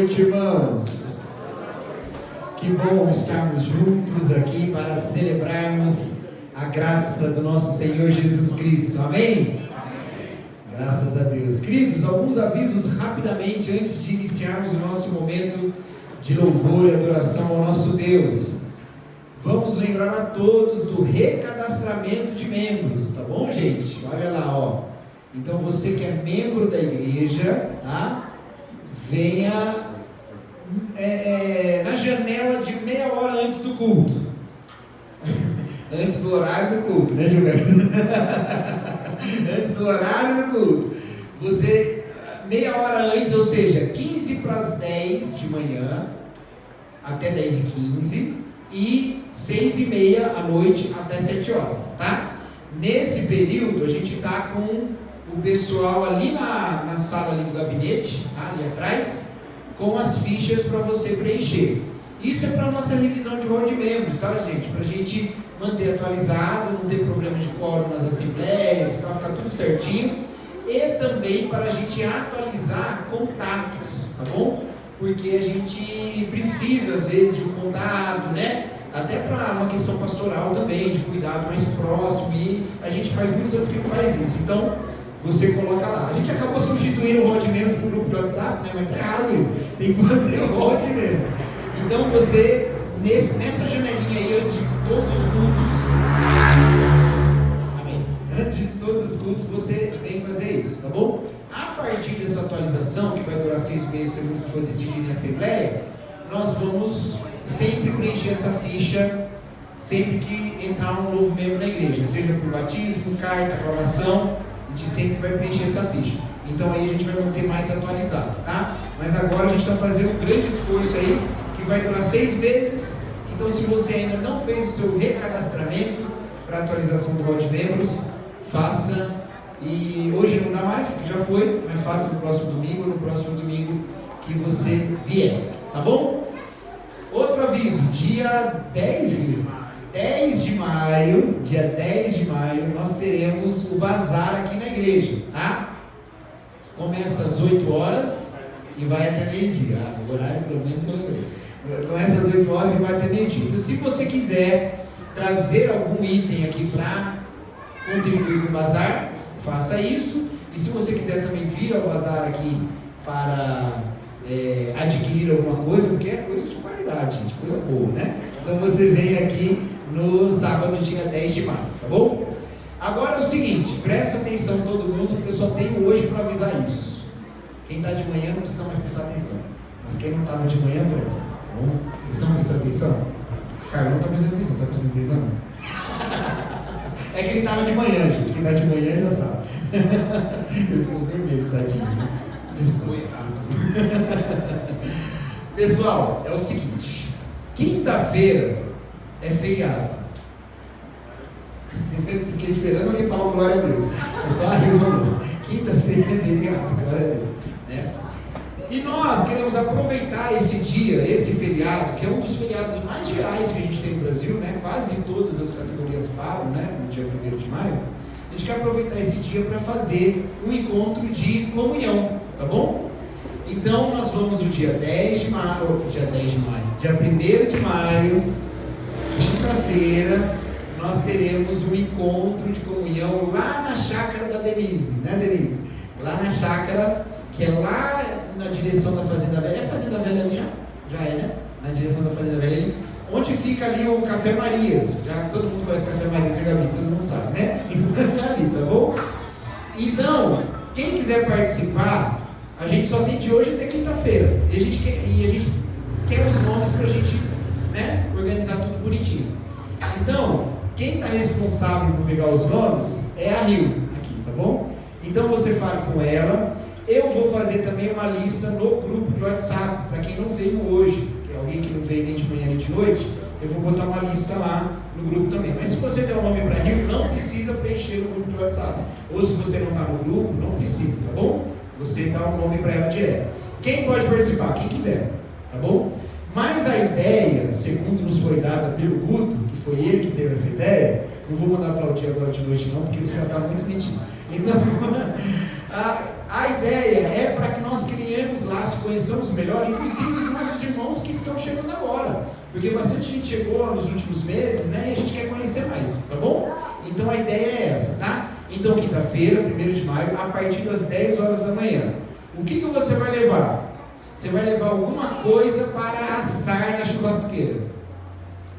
noite, irmãos. Que bom estarmos juntos aqui para celebrarmos a graça do nosso Senhor Jesus Cristo. Amém? Amém. Graças a Deus. Queridos, alguns avisos rapidamente antes de iniciarmos o nosso momento de louvor e adoração ao nosso Deus. Vamos lembrar a todos do recadastramento de membros, tá bom, gente? Olha lá, ó. Então você que é membro da igreja, tá? Venha na janela de meia hora antes do culto. Antes do horário do culto, né, Gilberto? Antes do horário do culto. Você, meia hora antes, ou seja, 15 para as 10 de manhã, até 10h15, e 6h30 à noite, até 7 horas, tá? Nesse período, a gente está com o pessoal ali na sala ali do gabinete, tá? Ali atrás, com as fichas para você preencher. Isso é para a nossa revisão de rol de membros, tá, gente? Para a gente manter atualizado, não ter problema de quórum nas assembleias, para ficar tudo certinho. E também para a gente atualizar contatos, tá bom? Porque a gente precisa, às vezes, de um contato, né? Até para uma questão pastoral também, de cuidado mais próximo, e a gente faz muitos anos que não faz isso. Então, você coloca lá. A gente acabou substituindo o rol de membro por grupo de WhatsApp, né? Mas tá errado isso. Tem que fazer o rol de membro. Então, você, nessa janelinha aí, antes de todos os cultos, amém? Antes de todos os cultos, você vem fazer isso, tá bom? A partir dessa atualização, que vai durar 6 meses, segundo o que for decidido em assembleia, nós vamos sempre preencher essa ficha, sempre que entrar um novo membro na igreja, seja por batismo, carta, aclamação, a gente sempre vai preencher essa ficha. Então aí a gente vai manter mais atualizado, tá? Mas agora a gente está fazendo um grande esforço aí, que vai durar 6 meses. Então, se você ainda não fez o seu recadastramento para atualização do rol de membros, faça. E hoje não dá mais, porque já foi, mas faça no próximo domingo que você vier, tá bom? Outro aviso, dia 10 de maio, nós teremos o bazar aqui na igreja, tá? Começa às 8 horas e vai até meio-dia. O horário, pelo menos, eu lembrei. Começa às 8 horas e vai até meio-dia. Então, se você quiser trazer algum item aqui para contribuir com o bazar, faça isso. E se você quiser também vir ao bazar aqui para adquirir alguma coisa, porque é coisa de qualidade, gente, coisa boa, né? Então você vem aqui no sábado, dia 10 de maio, tá bom? Agora é o seguinte, presta atenção todo mundo, porque eu só tenho hoje para avisar isso. Quem está de manhã não precisa mais prestar atenção, mas quem não estava de manhã, presta, tá bom? Vocês estão prestando atenção? Carlão está prestando atenção, está prestando atenção? É que ele estava de manhã, gente, quem está de manhã já sabe. Ele ficou vermelho, tadinho. Desculpa. Pessoal, é o seguinte, quinta-feira é feriado. Fiquei esperando alguém falar glória a Deus. É só arriba. Quinta-feira é feriado, glória a Deus, né? E nós queremos aproveitar esse dia, esse feriado, que é um dos feriados mais gerais que a gente tem no Brasil, né? Quase todas as categorias param, né? No dia 1º de maio. A gente quer aproveitar esse dia para fazer um encontro de comunhão, tá bom? Então nós vamos no dia 10 de maio, dia 1º de maio, quinta-feira, nós teremos um encontro de comunhão lá na chácara da Denise, né, Denise? Lá na chácara, que é lá na direção da Fazenda Velha. É a Fazenda Velha ali já? Já é, né? Na direção da Fazenda Velha ali. Onde fica ali o Café Marias. Já todo mundo conhece o Café Marias, né, Gabi? Todo mundo sabe, né? Ali, tá bom? Então, quem quiser participar, a gente só tem de hoje até quinta-feira. E a gente quer os nomes pra gente, né, organizar tudo bonitinho. Então, quem está responsável por pegar os nomes é a Rio, aqui, tá bom? Então você fala com ela. Eu vou fazer também uma lista no grupo do WhatsApp, para quem não veio hoje, que é alguém que não veio nem de manhã nem de noite, eu vou botar uma lista lá no grupo também. Mas se você der um nome para Rio, não precisa preencher no grupo do WhatsApp. Ou se você não está no grupo, não precisa, tá bom? Você dá um nome para ela direto. Quem pode participar? Quem quiser, tá bom? Mas a ideia, segundo nos foi dada pelo Guto, que foi ele que teve essa ideia, não vou mandar para o dia agora de noite não, porque isso já está muito mentindo. Então, a ideia é para que nós criemos laços, conheçamos melhor, inclusive os nossos irmãos que estão chegando agora, porque bastante gente chegou nos últimos meses, né, e a gente quer conhecer mais, tá bom? Então a ideia é essa, tá? Então quinta-feira, 1º de maio, a partir das 10 horas da manhã. O que você vai levar? Você vai levar alguma coisa para assar na churrasqueira,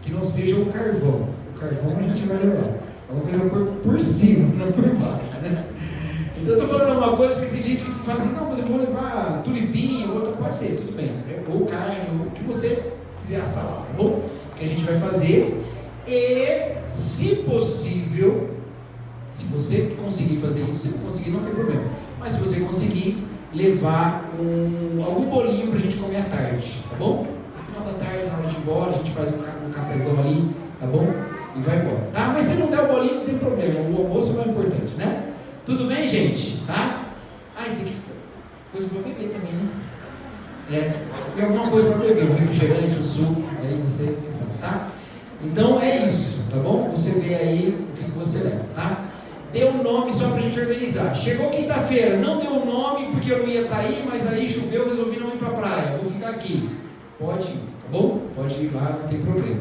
que não seja o carvão. O carvão a gente vai levar, vamos levar por cima, não por baixo, né? Então eu estou falando uma coisa porque tem gente que fala assim, não, mas eu vou levar tulipinho, outra, pode ser, tudo bem, ou carne, ou o que você quiser assar lá, tá bom? Que a gente vai fazer, e se possível, se você conseguir fazer isso, se não conseguir não tem problema, mas se você conseguir levar algum bolinho para a gente comer à tarde, tá bom? No final da tarde, na hora de ir embora, a gente faz um cafezão ali, tá bom? E vai embora, tá? Mas se não der o bolinho não tem problema, o almoço é mais importante, né? Tudo bem, gente? Tá? Ai, tem que coisa para beber também, né? Tem alguma coisa para beber, um refrigerante, um suco, aí você pensa, tá? Então é isso, tá bom? Você vê aí o que você leva, tá? Dê um nome só para a gente organizar. Chegou quinta-feira, não deu um nome porque eu não ia estar aí, mas aí choveu, resolvi não ir para a praia, vou ficar aqui. Pode ir, tá bom? Pode ir lá, não tem problema.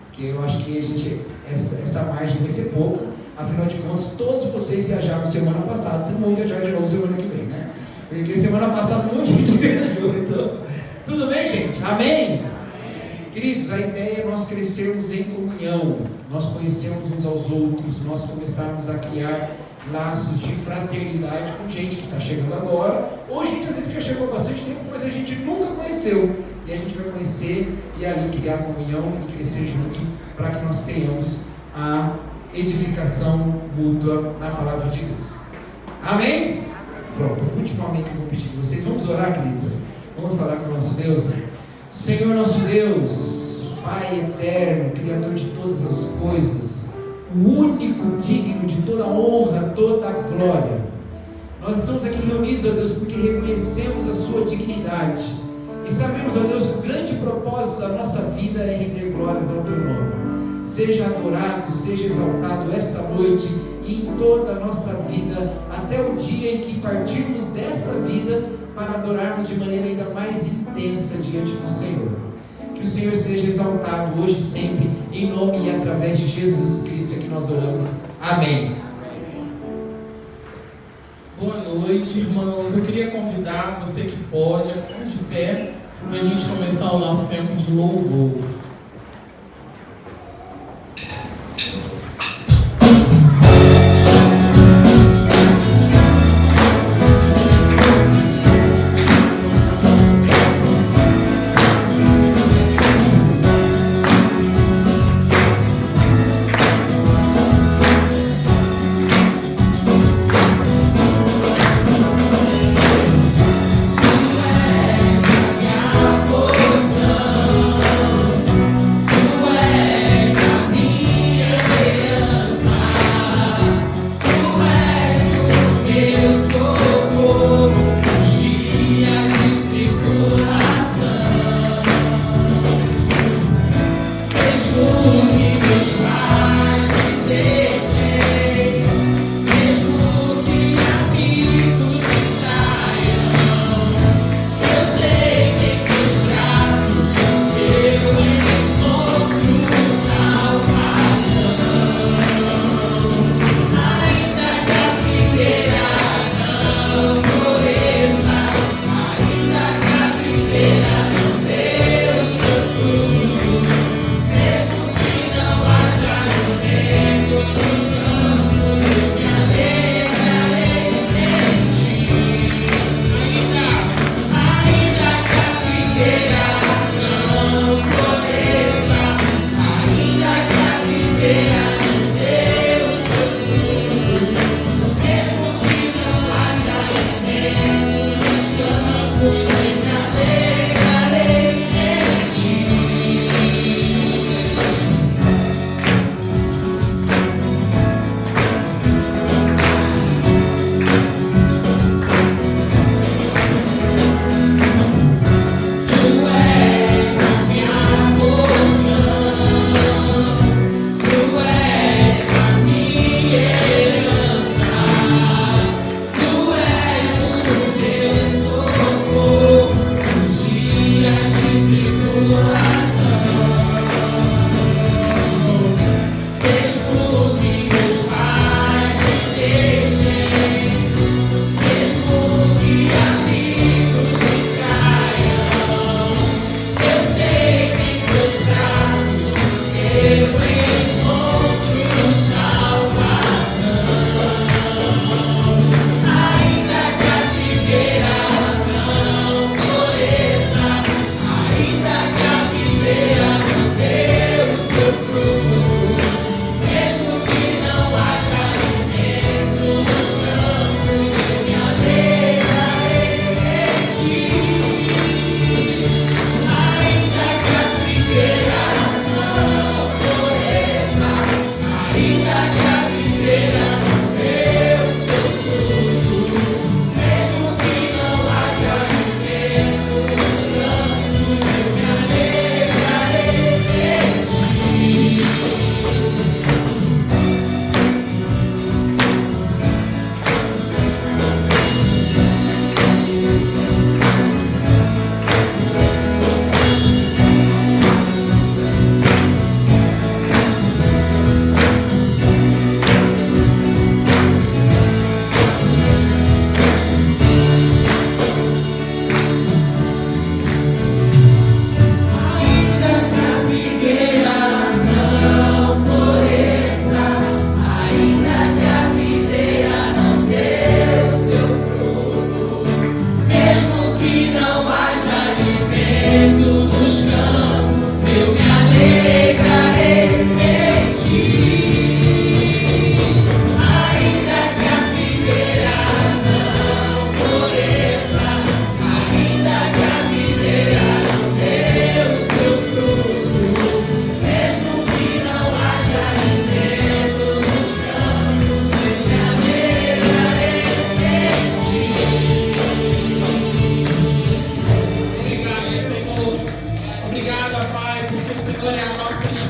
Porque eu acho que essa margem vai ser pouca. Afinal de contas, todos vocês viajaram semana passada, vocês não vão viajar de novo semana que vem, né? Porque semana passada um monte de gente viajou, então. Tudo bem, gente? Amém? Queridos, a ideia é nós crescermos em comunhão, nós conhecermos uns aos outros, nós começarmos a criar laços de fraternidade com gente que está chegando agora, ou gente às vezes que já chegou há bastante tempo, mas a gente nunca conheceu, e a gente vai conhecer e ali criar comunhão e crescer junto, para que nós tenhamos a edificação mútua na palavra de Deus. Amém? Pronto, o último amém que eu vou pedir de vocês. Vamos orar, queridos? Vamos falar com o nosso Deus. Senhor nosso Deus, Pai eterno, Criador de todas as coisas, o único digno de toda honra, toda glória. Nós estamos aqui reunidos, ó Deus, porque reconhecemos a sua dignidade e sabemos, ó Deus, que o grande propósito da nossa vida é render glórias ao teu nome. Seja adorado, seja exaltado essa noite e em toda a nossa vida, até o dia em que partirmos desta vida para adorarmos de maneira ainda mais intensa diante do Senhor. Que o Senhor seja exaltado hoje e sempre, em nome e através de Jesus Cristo é que nós oramos. Amém. Boa noite, irmãos. Eu queria convidar você que pode a ficar de pé para a gente começar o nosso tempo de louvor. Minha porção.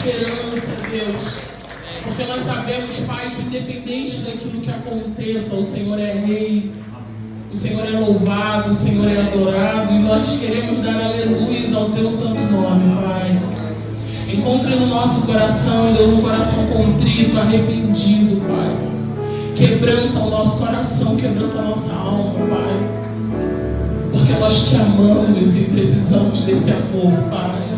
esperança, Deus. Porque nós sabemos, Pai, que independente daquilo que aconteça, o Senhor é Rei, o Senhor é louvado, o Senhor é adorado, e nós queremos dar aleluias ao Teu santo nome, Pai. Encontre no nosso coração, Deus, um coração contrito, arrependido, Pai. Quebranta o nosso coração, quebranta a nossa alma, Pai. Porque nós Te amamos e precisamos desse amor, Pai.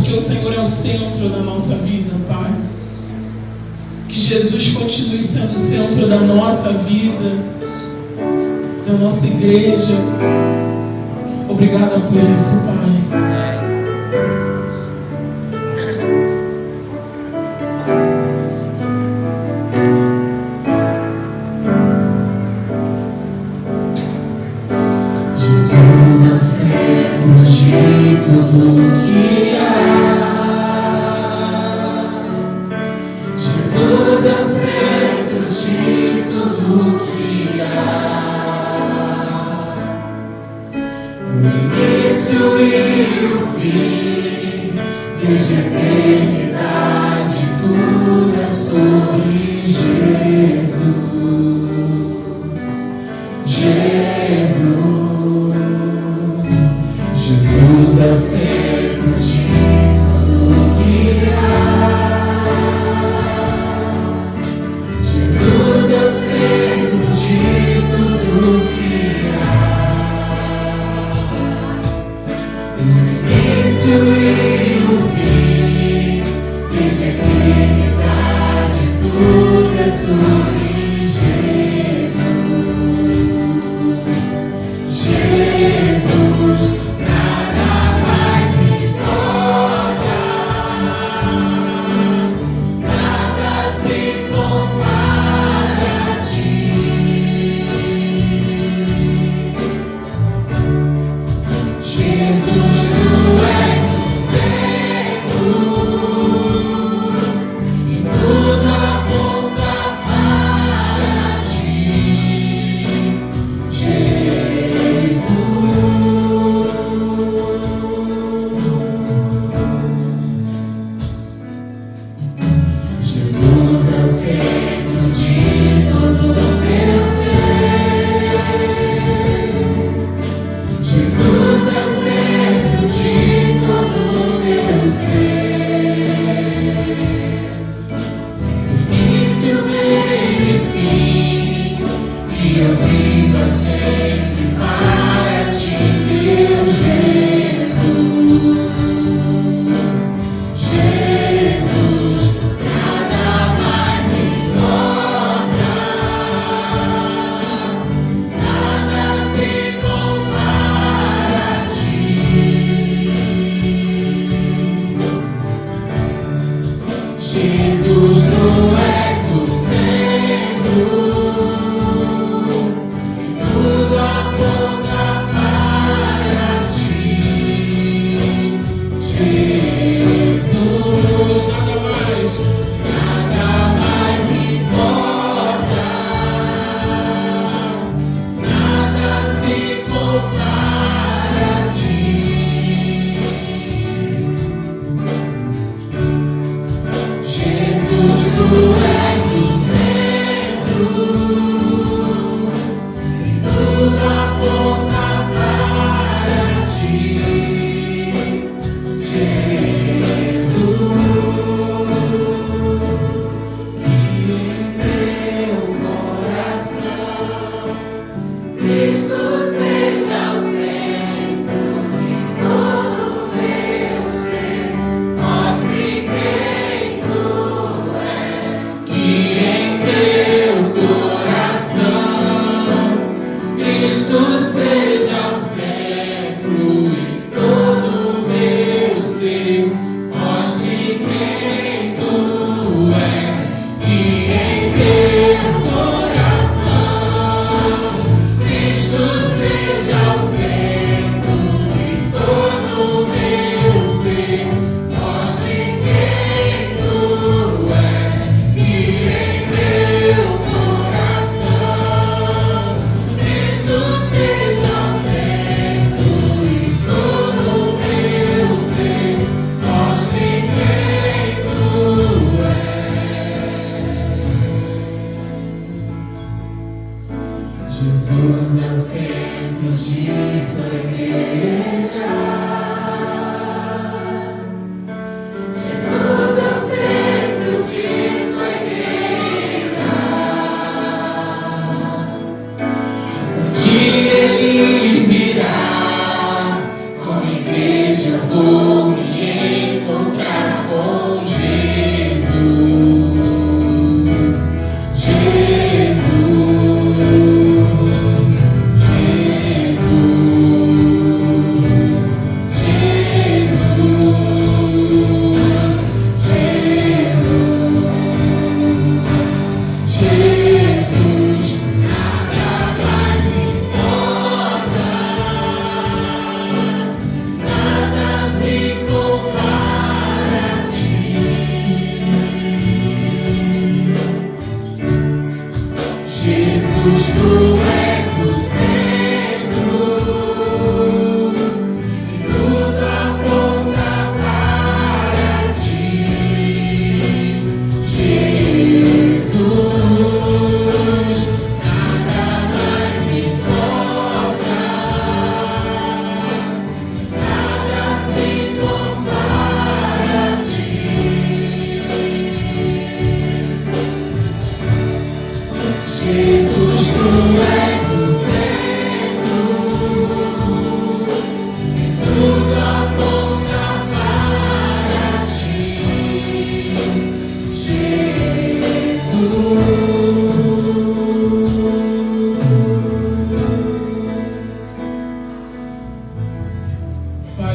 porque o Senhor é o centro da nossa vida, Pai. Que Jesus continue sendo o centro da nossa vida, da nossa igreja. Obrigada por isso, Pai. Jesus é o centro de tudo que há. Jesus é o centro de tudo que há. O início e o fim, desde a eternidade, tudo é sobre Jesus. Jesus. Jesus é o centro de tudo que há. Jesus é o centro de tudo que há. O início e o fim, desde a eternidade, tudo é sobre Jesus. Jesus, nada mais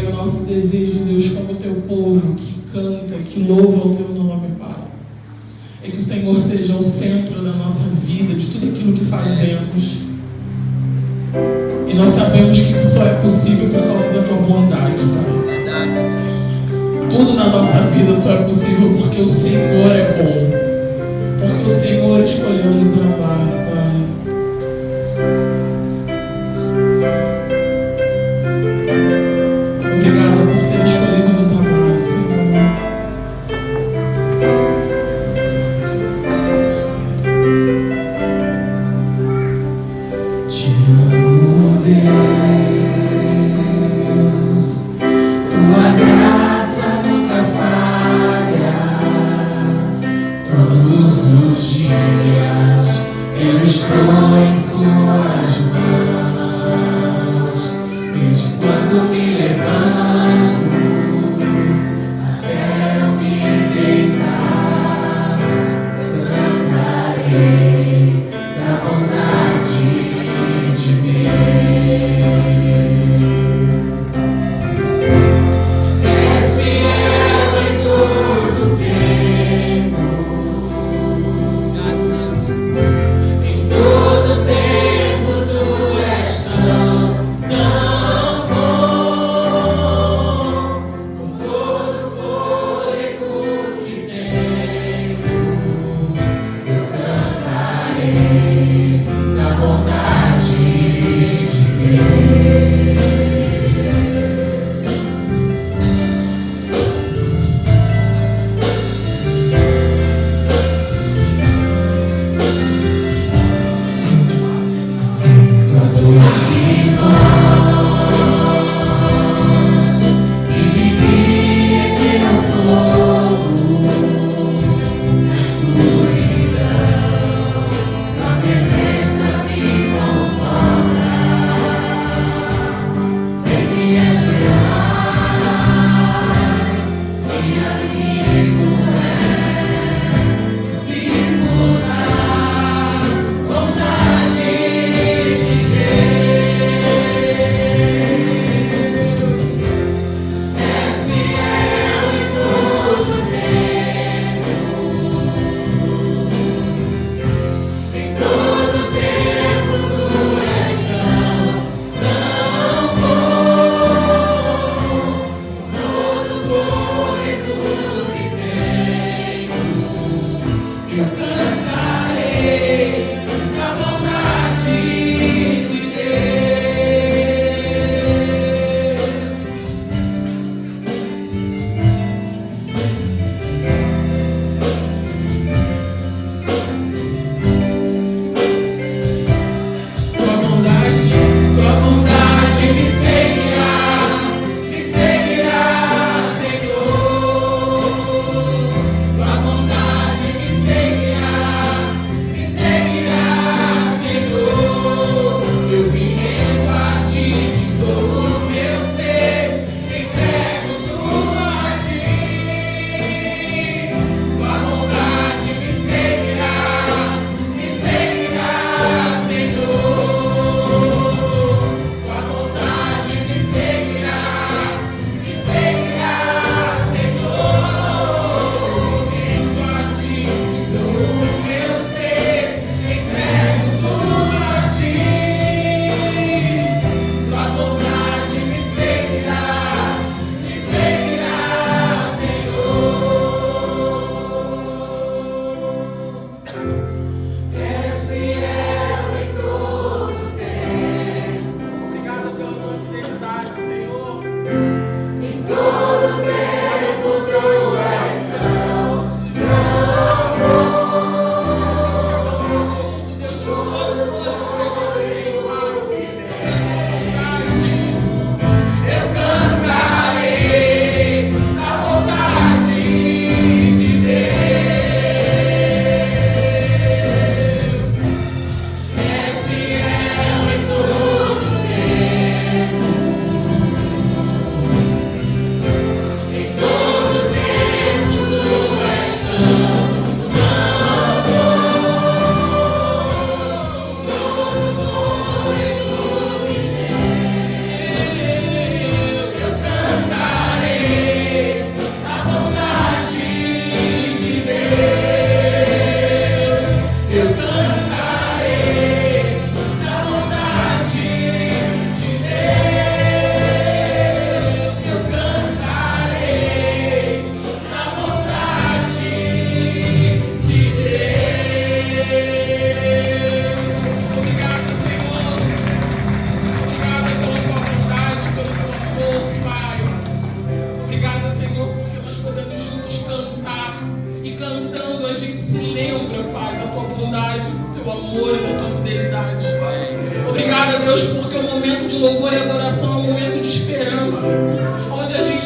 Pai, o nosso desejo, Deus, como teu povo que canta, que louva o teu nome, Pai, é que o Senhor seja o centro da nossa vida, de tudo aquilo que fazemos. E nós sabemos que isso só é possível por causa da tua bondade, Pai. Tudo na nossa vida só é possível porque o Senhor é bom, porque o Senhor escolheu nos amar, Pai. Obrigada por ter escolhido nos amar, Senhor. Te amo, Deus, tua graça nunca falha,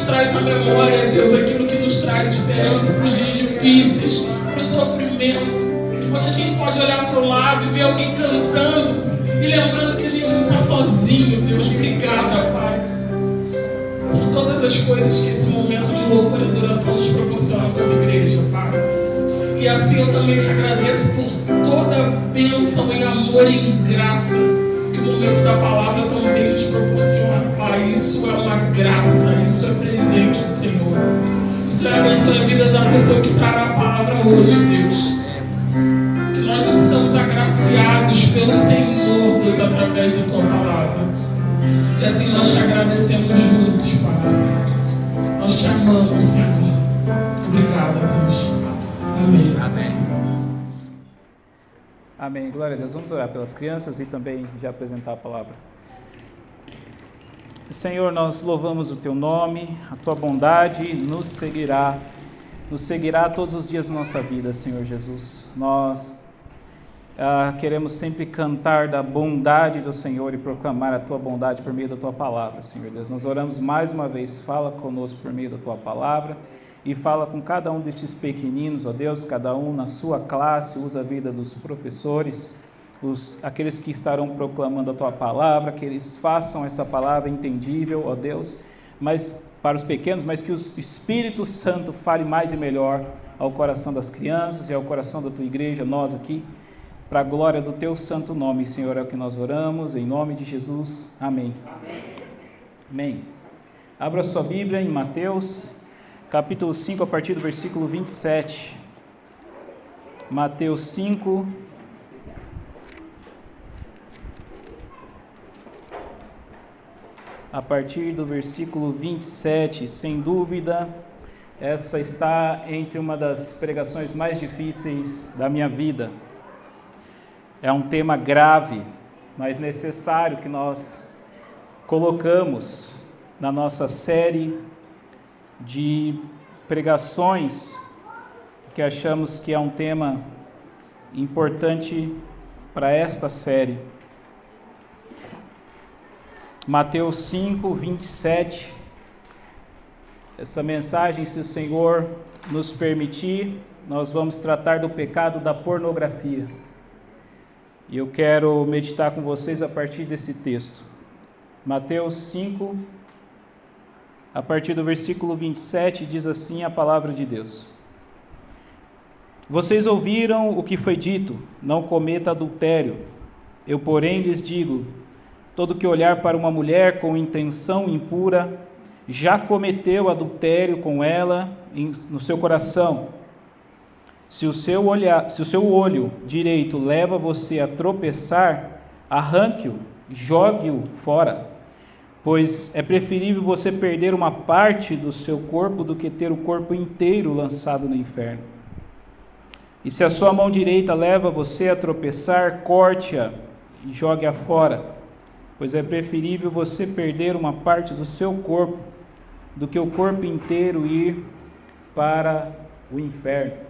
traz à memória, Deus, aquilo que nos traz esperança para os dias difíceis, para o sofrimento. Onde a gente pode olhar para o lado e ver alguém cantando e lembrando que a gente não está sozinho, Deus. Obrigada, Pai, por todas as coisas que esse momento de louvor e adoração nos proporciona como igreja, Pai. E assim eu também te agradeço por toda a bênção em amor e em graça que o momento da palavra também nos proporciona, Pai. Isso é uma graça, isso é presente do Senhor. O Senhor abençoe a vida da pessoa que trará a palavra hoje, Deus. Que nós nos estamos agraciados pelo Senhor, Deus, através da Tua palavra. E assim nós te agradecemos juntos, Pai. Nós te amamos, Senhor. Obrigada, Deus. Amém. Amém. Amém. Glória a Deus. Vamos orar pelas crianças e também já apresentar a palavra. Senhor, nós louvamos o Teu nome, a Tua bondade nos seguirá todos os dias da nossa vida, Senhor Jesus. Nós queremos sempre cantar da bondade do Senhor e proclamar a Tua bondade por meio da Tua palavra, Senhor Deus. Nós oramos mais uma vez, fala conosco por meio da Tua palavra e fala com cada um destes pequeninos, ó Deus, cada um na sua classe, usa a vida dos professores, aqueles que estarão proclamando a Tua palavra, que eles façam essa palavra entendível, ó Deus, mas para os pequenos, mas que o Espírito Santo fale mais e melhor ao coração das crianças e ao coração da Tua igreja, nós aqui, para a glória do Teu santo nome, Senhor, é o que nós oramos, em nome de Jesus, amém. Amém. Amém. Abra sua Bíblia em Mateus, capítulo 5, a partir do versículo 27. Mateus 5, a partir do versículo 27, sem dúvida, essa está entre uma das pregações mais difíceis da minha vida. É um tema grave, mas necessário que nós colocamos na nossa série de pregações, que achamos que é um tema importante para esta série. Mateus 5, 27. Essa mensagem, se o Senhor nos permitir, nós vamos tratar do pecado da pornografia. E eu quero meditar com vocês a partir desse texto. Mateus 5, a partir do versículo 27, diz assim a palavra de Deus. Vocês ouviram o que foi dito, não cometa adultério. Eu, porém, lhes digo, todo que olhar para uma mulher com intenção impura, já cometeu adultério com ela no seu coração. Se o seu olho direito leva você a tropeçar, arranque-o, jogue-o fora, pois é preferível você perder uma parte do seu corpo do que ter o corpo inteiro lançado no inferno. E se a sua mão direita leva você a tropeçar, corte-a e jogue-a fora, pois é preferível você perder uma parte do seu corpo do que o corpo inteiro ir para o inferno.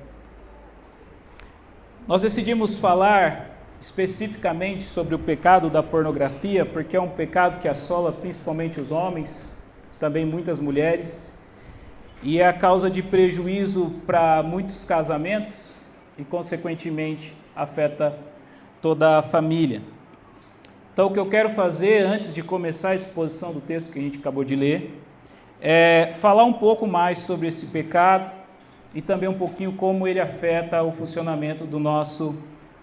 Nós decidimos falar especificamente sobre o pecado da pornografia, porque é um pecado que assola principalmente os homens, também muitas mulheres, e é a causa de prejuízo para muitos casamentos e, consequentemente, afeta toda a família. Então, o que eu quero fazer, antes de começar a exposição do texto que a gente acabou de ler, é falar um pouco mais sobre esse pecado e também um pouquinho como ele afeta o funcionamento do nosso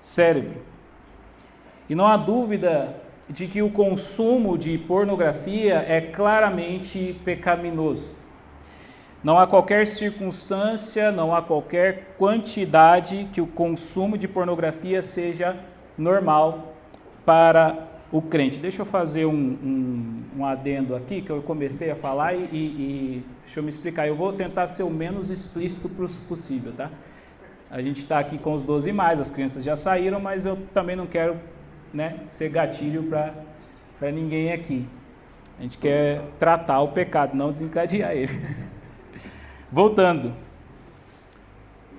cérebro. E não há dúvida de que o consumo de pornografia é claramente pecaminoso. Não há qualquer circunstância, não há qualquer quantidade que o consumo de pornografia seja normal para o crente. Deixa eu fazer um adendo aqui, que eu comecei a falar e deixa eu me explicar. Eu vou tentar ser o menos explícito possível, tá? A gente está aqui com os 12 mais, as crianças já saíram, mas eu também não quero, ser gatilho para ninguém aqui. A gente quer tratar o pecado, não desencadear ele. Voltando.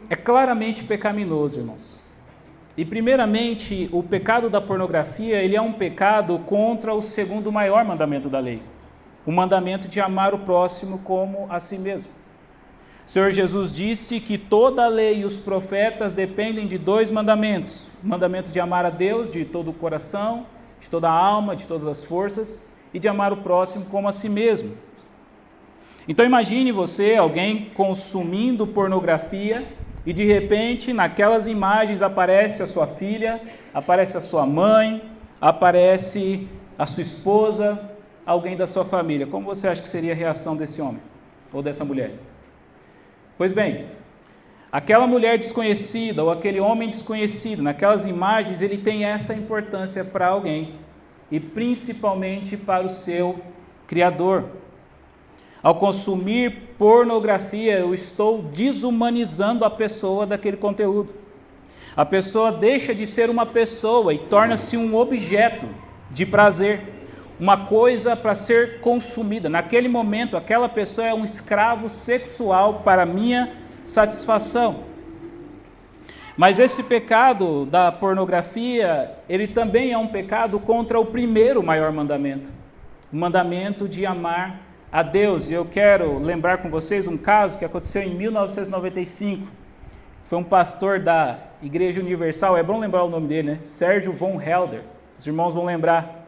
É claramente pecaminoso, irmãos. E primeiramente, o pecado da pornografia, ele é um pecado contra o segundo maior mandamento da lei. o mandamento de amar o próximo como a si mesmo. O Senhor Jesus disse que toda a lei e os profetas dependem de 2 mandamentos. O mandamento de amar a Deus de todo o coração, de toda a alma, de todas as forças, e de amar o próximo como a si mesmo. Então imagine você, alguém consumindo pornografia, e de repente naquelas imagens aparece a sua filha, aparece a sua mãe, aparece a sua esposa, alguém da sua família. Como você acha que seria a reação desse homem ou dessa mulher? Pois bem, aquela mulher desconhecida ou aquele homem desconhecido, naquelas imagens, ele tem essa importância para alguém e principalmente para o seu Criador. Ao consumir pornografia, eu estou desumanizando a pessoa daquele conteúdo. A pessoa deixa de ser uma pessoa e torna-se um objeto de prazer, uma coisa para ser consumida. Naquele momento, aquela pessoa é um escravo sexual para minha satisfação. Mas esse pecado da pornografia, ele também é um pecado contra o primeiro maior mandamento, o mandamento de amar a Deus. E eu quero lembrar com vocês um caso que aconteceu em 1995. Foi um pastor da Igreja Universal, é bom lembrar o nome dele, né? Sérgio von Helder, os irmãos vão lembrar.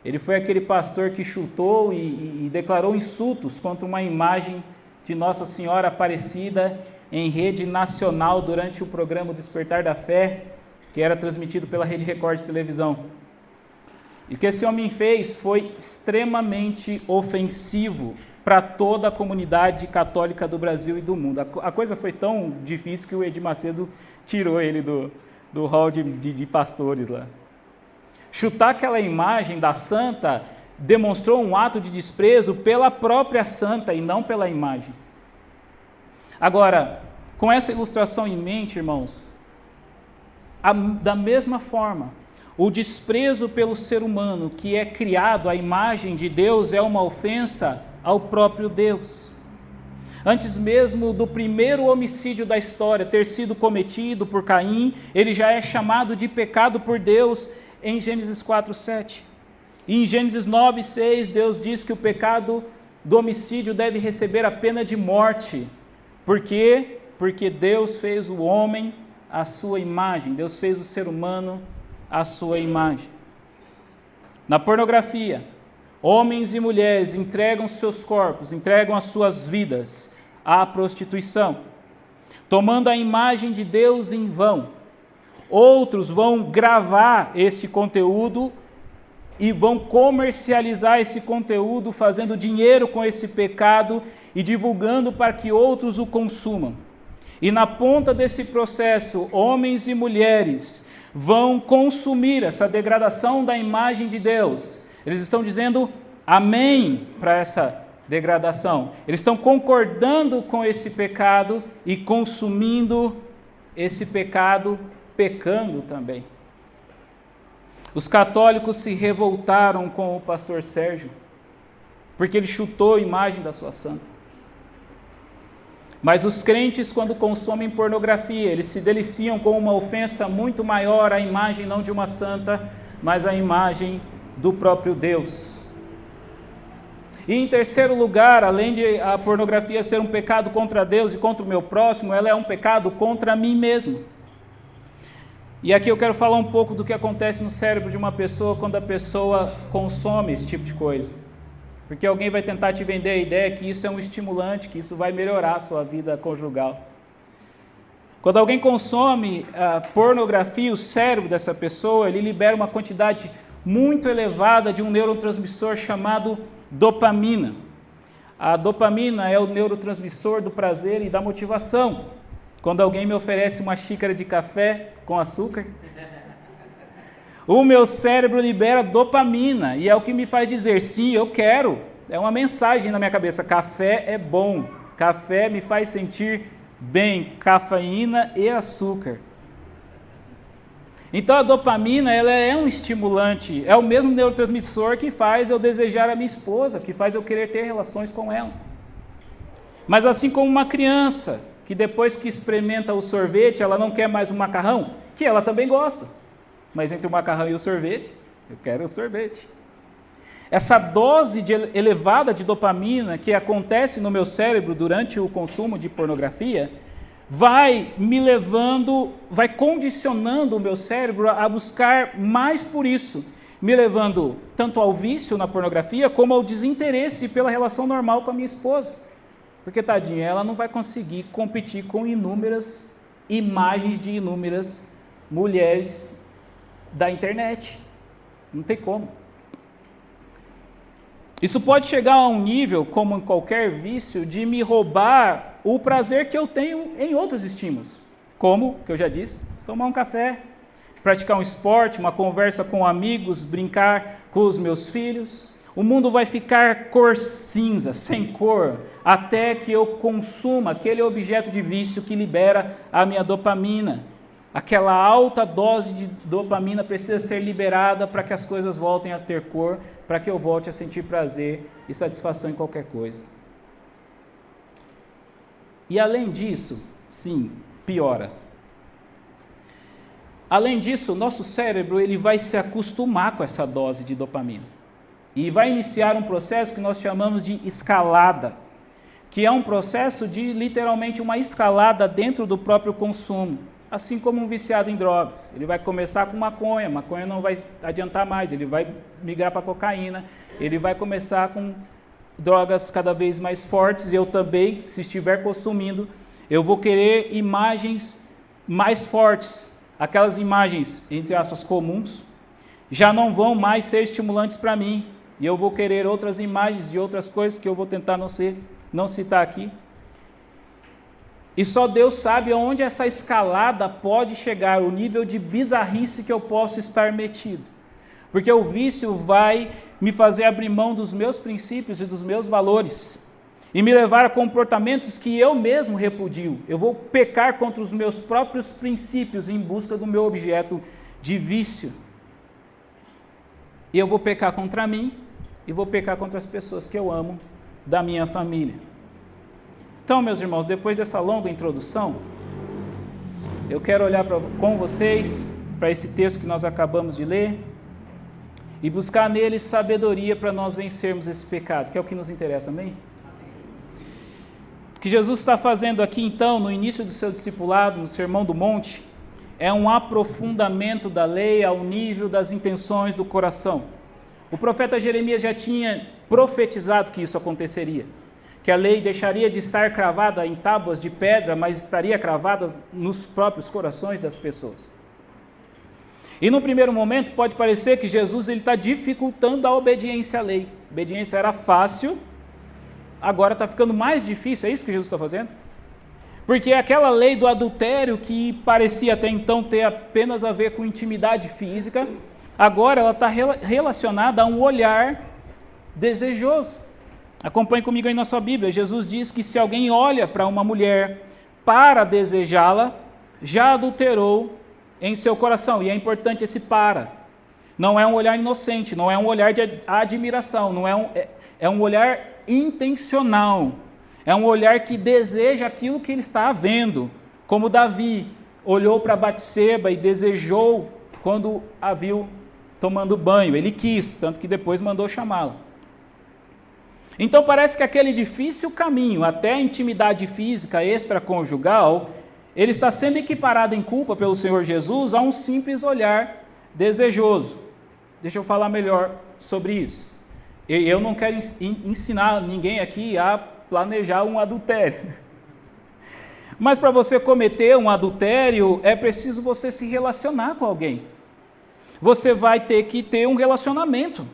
Ele foi aquele pastor que chutou e declarou insultos contra uma imagem de Nossa Senhora Aparecida em rede nacional durante o programa Despertar da Fé, que era transmitido pela Rede Record de televisão. E o que esse homem fez foi extremamente ofensivo para toda a comunidade católica do Brasil e do mundo. A coisa foi tão difícil que o Edir Macedo tirou ele do hall de pastores lá. Chutar aquela imagem da santa demonstrou um ato de desprezo pela própria santa e não pela imagem. Agora, com essa ilustração em mente, irmãos, da mesma forma, o desprezo pelo ser humano que é criado à imagem de Deus é uma ofensa ao próprio Deus. Antes mesmo do primeiro homicídio da história ter sido cometido por Caim, ele já é chamado de pecado por Deus em Gênesis 4:7. E em Gênesis 9:6, Deus diz que o pecado do homicídio deve receber a pena de morte. Por quê? Porque Deus fez o homem à sua imagem, Deus fez o ser humano à sua imagem. Na pornografia, homens e mulheres entregam seus corpos, entregam as suas vidas à prostituição, tomando a imagem de Deus em vão. Outros vão gravar esse conteúdo e vão comercializar esse conteúdo, fazendo dinheiro com esse pecado e divulgando para que outros o consumam. E na ponta desse processo, homens e mulheres vão consumir essa degradação da imagem de Deus. Eles estão dizendo amém para essa degradação. Eles estão concordando com esse pecado e consumindo esse pecado, pecando também. Os católicos se revoltaram com o pastor Sérgio, porque ele chutou a imagem da sua santa. Mas os crentes, quando consomem pornografia, eles se deliciam com uma ofensa muito maior à imagem não de uma santa, mas à imagem do próprio Deus. E em terceiro lugar, além de a pornografia ser um pecado contra Deus e contra o meu próximo, ela é um pecado contra mim mesmo. E aqui eu quero falar um pouco do que acontece no cérebro de uma pessoa quando a pessoa consome esse tipo de coisa. Porque alguém vai tentar te vender a ideia que isso é um estimulante, que isso vai melhorar a sua vida conjugal. Quando alguém consome a pornografia, o cérebro dessa pessoa, ele libera uma quantidade muito elevada de um neurotransmissor chamado dopamina. A dopamina é o neurotransmissor do prazer e da motivação. Quando alguém me oferece uma xícara de café com açúcar, o meu cérebro libera dopamina e é o que me faz dizer, sim, eu quero. É uma mensagem na minha cabeça, café é bom, café me faz sentir bem, cafeína e açúcar. Então a dopamina, ela é um estimulante, é o mesmo neurotransmissor que faz eu desejar a minha esposa, que faz eu querer ter relações com ela. Mas assim como uma criança, que depois que experimenta o sorvete, ela não quer mais um macarrão, que ela também gosta. Mas entre o macarrão e o sorvete, eu quero o sorvete. essa dose elevada de dopamina que acontece no meu cérebro durante o consumo de pornografia, vai me levando, vai condicionando o meu cérebro a buscar mais por isso, me levando tanto ao vício na pornografia, como ao desinteresse pela relação normal com a minha esposa. Porque, tadinha, ela não vai conseguir competir com inúmeras imagens de inúmeras mulheres da internet. Não tem como. Isso pode chegar a um nível, como em qualquer vício, de me roubar o prazer que eu tenho em outros estímulos. Como, que eu já disse, tomar um café, praticar um esporte, uma conversa com amigos, brincar com os meus filhos. O mundo vai ficar cor cinza, sem cor, até que eu consuma aquele objeto de vício que libera a minha dopamina. Aquela alta dose de dopamina precisa ser liberada para que as coisas voltem a ter cor, para que eu volte a sentir prazer e satisfação em qualquer coisa. E além disso, sim, piora. Além disso, o nosso cérebro ele vai se acostumar com essa dose de dopamina. E vai iniciar um processo que nós chamamos de escalada, que é um processo de literalmente uma escalada dentro do próprio consumo. Assim como um viciado em drogas. Ele vai começar com maconha não vai adiantar mais, ele vai migrar para cocaína, ele vai começar com drogas cada vez mais fortes, e eu também, se estiver consumindo, eu vou querer imagens mais fortes. Aquelas imagens, entre aspas, comuns, já não vão mais ser estimulantes para mim, e eu vou querer outras imagens de outras coisas que eu vou tentar não citar aqui. E só Deus sabe aonde essa escalada pode chegar, o nível de bizarrice que eu posso estar metido. Porque o vício vai me fazer abrir mão dos meus princípios e dos meus valores, e me levar a comportamentos que eu mesmo repudio. Eu vou pecar contra os meus próprios princípios em busca do meu objeto de vício. E eu vou pecar contra mim, e vou pecar contra as pessoas que eu amo, da minha família. Então, meus irmãos, depois dessa longa introdução, eu quero olhar com vocês para esse texto que nós acabamos de ler e buscar nele sabedoria para nós vencermos esse pecado, que é o que nos interessa, amém? O que Jesus está fazendo aqui, então, no início do seu discipulado, no Sermão do Monte, é um aprofundamento da lei ao nível das intenções do coração. O profeta Jeremias já tinha profetizado que isso aconteceria, que a lei deixaria de estar cravada em tábuas de pedra, mas estaria cravada nos próprios corações das pessoas. E no primeiro momento pode parecer que Jesus está dificultando a obediência à lei. A obediência era fácil, agora está ficando mais difícil, é isso que Jesus está fazendo? Porque aquela lei do adultério, que parecia até então ter apenas a ver com intimidade física, agora ela está relacionada a um olhar desejoso. Acompanhe comigo aí na sua Bíblia. Jesus diz que se alguém olha para uma mulher para desejá-la, já adulterou em seu coração. E é importante esse para. Não é um olhar inocente, não é um olhar de admiração, é um olhar intencional. É um olhar que deseja aquilo que ele está vendo. Como Davi olhou para Batseba e desejou quando a viu tomando banho. Ele quis, tanto que depois mandou chamá-la. Então parece que aquele difícil caminho até a intimidade física extraconjugal, ele está sendo equiparado em culpa pelo Senhor Jesus a um simples olhar desejoso. Deixa eu falar melhor sobre isso. Eu não quero ensinar ninguém aqui a planejar um adultério. Mas para você cometer um adultério, é preciso você se relacionar com alguém. Você vai ter que ter um relacionamento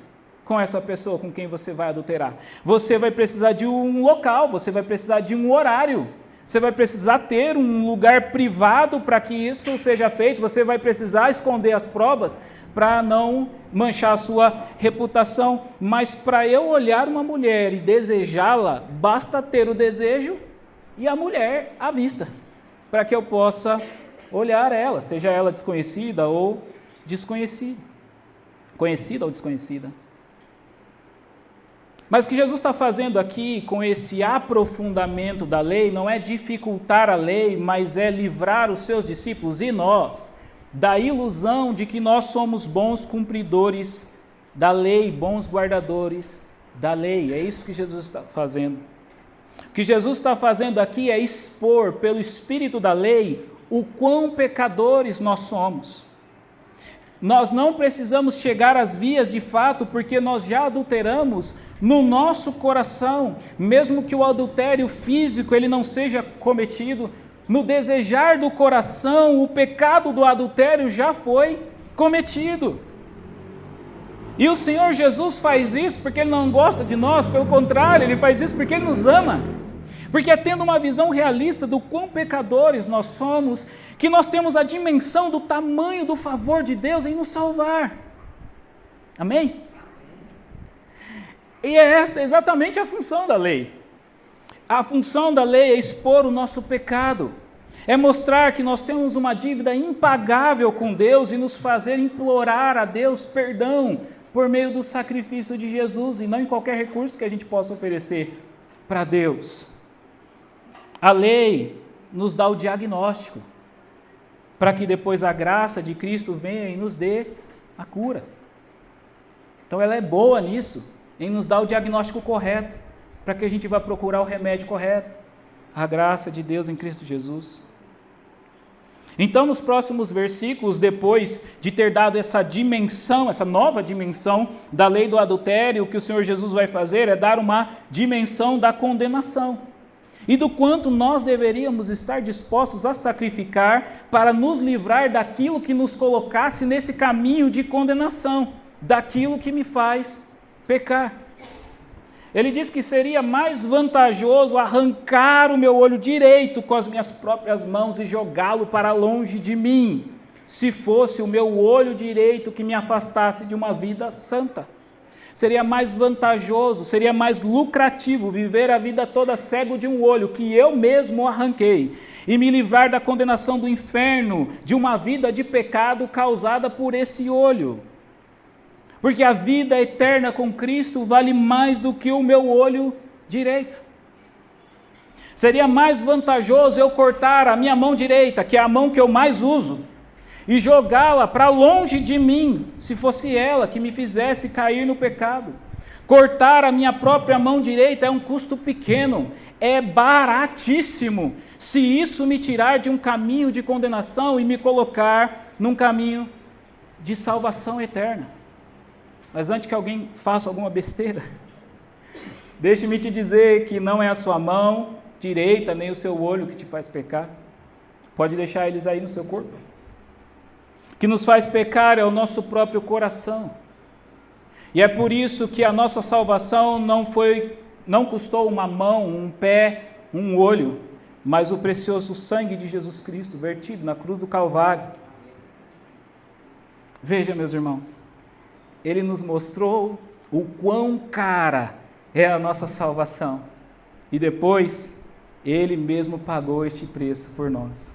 com essa pessoa com quem você vai adulterar. Você vai precisar de um local, você vai precisar de um horário, você vai precisar ter um lugar privado para que isso seja feito, você vai precisar esconder as provas para não manchar a sua reputação. Mas para eu olhar uma mulher e desejá-la, basta ter o desejo e a mulher à vista, para que eu possa olhar ela, seja ela desconhecida ou desconhecida, conhecida ou desconhecida. Mas o que Jesus está fazendo aqui com esse aprofundamento da lei não é dificultar a lei, mas é livrar os seus discípulos e nós da ilusão de que nós somos bons cumpridores da lei, bons guardadores da lei. É isso que Jesus está fazendo. O que Jesus está fazendo aqui é expor pelo espírito da lei o quão pecadores nós somos. Nós não precisamos chegar às vias de fato, porque nós já adulteramos no nosso coração, mesmo que o adultério físico ele não seja cometido, no desejar do coração, o pecado do adultério já foi cometido. E o Senhor Jesus faz isso porque Ele não gosta de nós, pelo contrário, Ele faz isso porque Ele nos ama. Porque é tendo uma visão realista do quão pecadores nós somos, que nós temos a dimensão do tamanho do favor de Deus em nos salvar. Amém? E é esta exatamente a função da lei. A função da lei é expor o nosso pecado, é mostrar que nós temos uma dívida impagável com Deus e nos fazer implorar a Deus perdão por meio do sacrifício de Jesus e não em qualquer recurso que a gente possa oferecer para Deus. A lei nos dá o diagnóstico, para que depois a graça de Cristo venha e nos dê a cura. Então ela é boa nisso, em nos dar o diagnóstico correto, para que a gente vá procurar o remédio correto, a graça de Deus em Cristo Jesus. Então, nos próximos versículos, depois de ter dado essa dimensão, essa nova dimensão da lei do adultério, o que o Senhor Jesus vai fazer é dar uma dimensão da condenação e do quanto nós deveríamos estar dispostos a sacrificar para nos livrar daquilo que nos colocasse nesse caminho de condenação, daquilo que me faz pecar. Ele diz que seria mais vantajoso arrancar o meu olho direito com as minhas próprias mãos e jogá-lo para longe de mim, se fosse o meu olho direito que me afastasse de uma vida santa. Seria mais vantajoso, seria mais lucrativo viver a vida toda cego de um olho que eu mesmo arranquei e me livrar da condenação do inferno, de uma vida de pecado causada por esse olho. Porque a vida eterna com Cristo vale mais do que o meu olho direito. Seria mais vantajoso eu cortar a minha mão direita, que é a mão que eu mais uso, e jogá-la para longe de mim, se fosse ela que me fizesse cair no pecado. Cortar a minha própria mão direita é um custo pequeno, é baratíssimo, se isso me tirar de um caminho de condenação e me colocar num caminho de salvação eterna. Mas antes que alguém faça alguma besteira, deixe-me te dizer que não é a sua mão direita nem o seu olho que te faz pecar. Pode deixar eles aí no seu corpo. O que nos faz pecar é o nosso próprio coração. E é por isso que a nossa salvação não custou uma mão, um pé, um olho, mas o precioso sangue de Jesus Cristo vertido na cruz do Calvário. Veja, meus irmãos, Ele nos mostrou o quão cara é a nossa salvação. E depois, Ele mesmo pagou este preço por nós.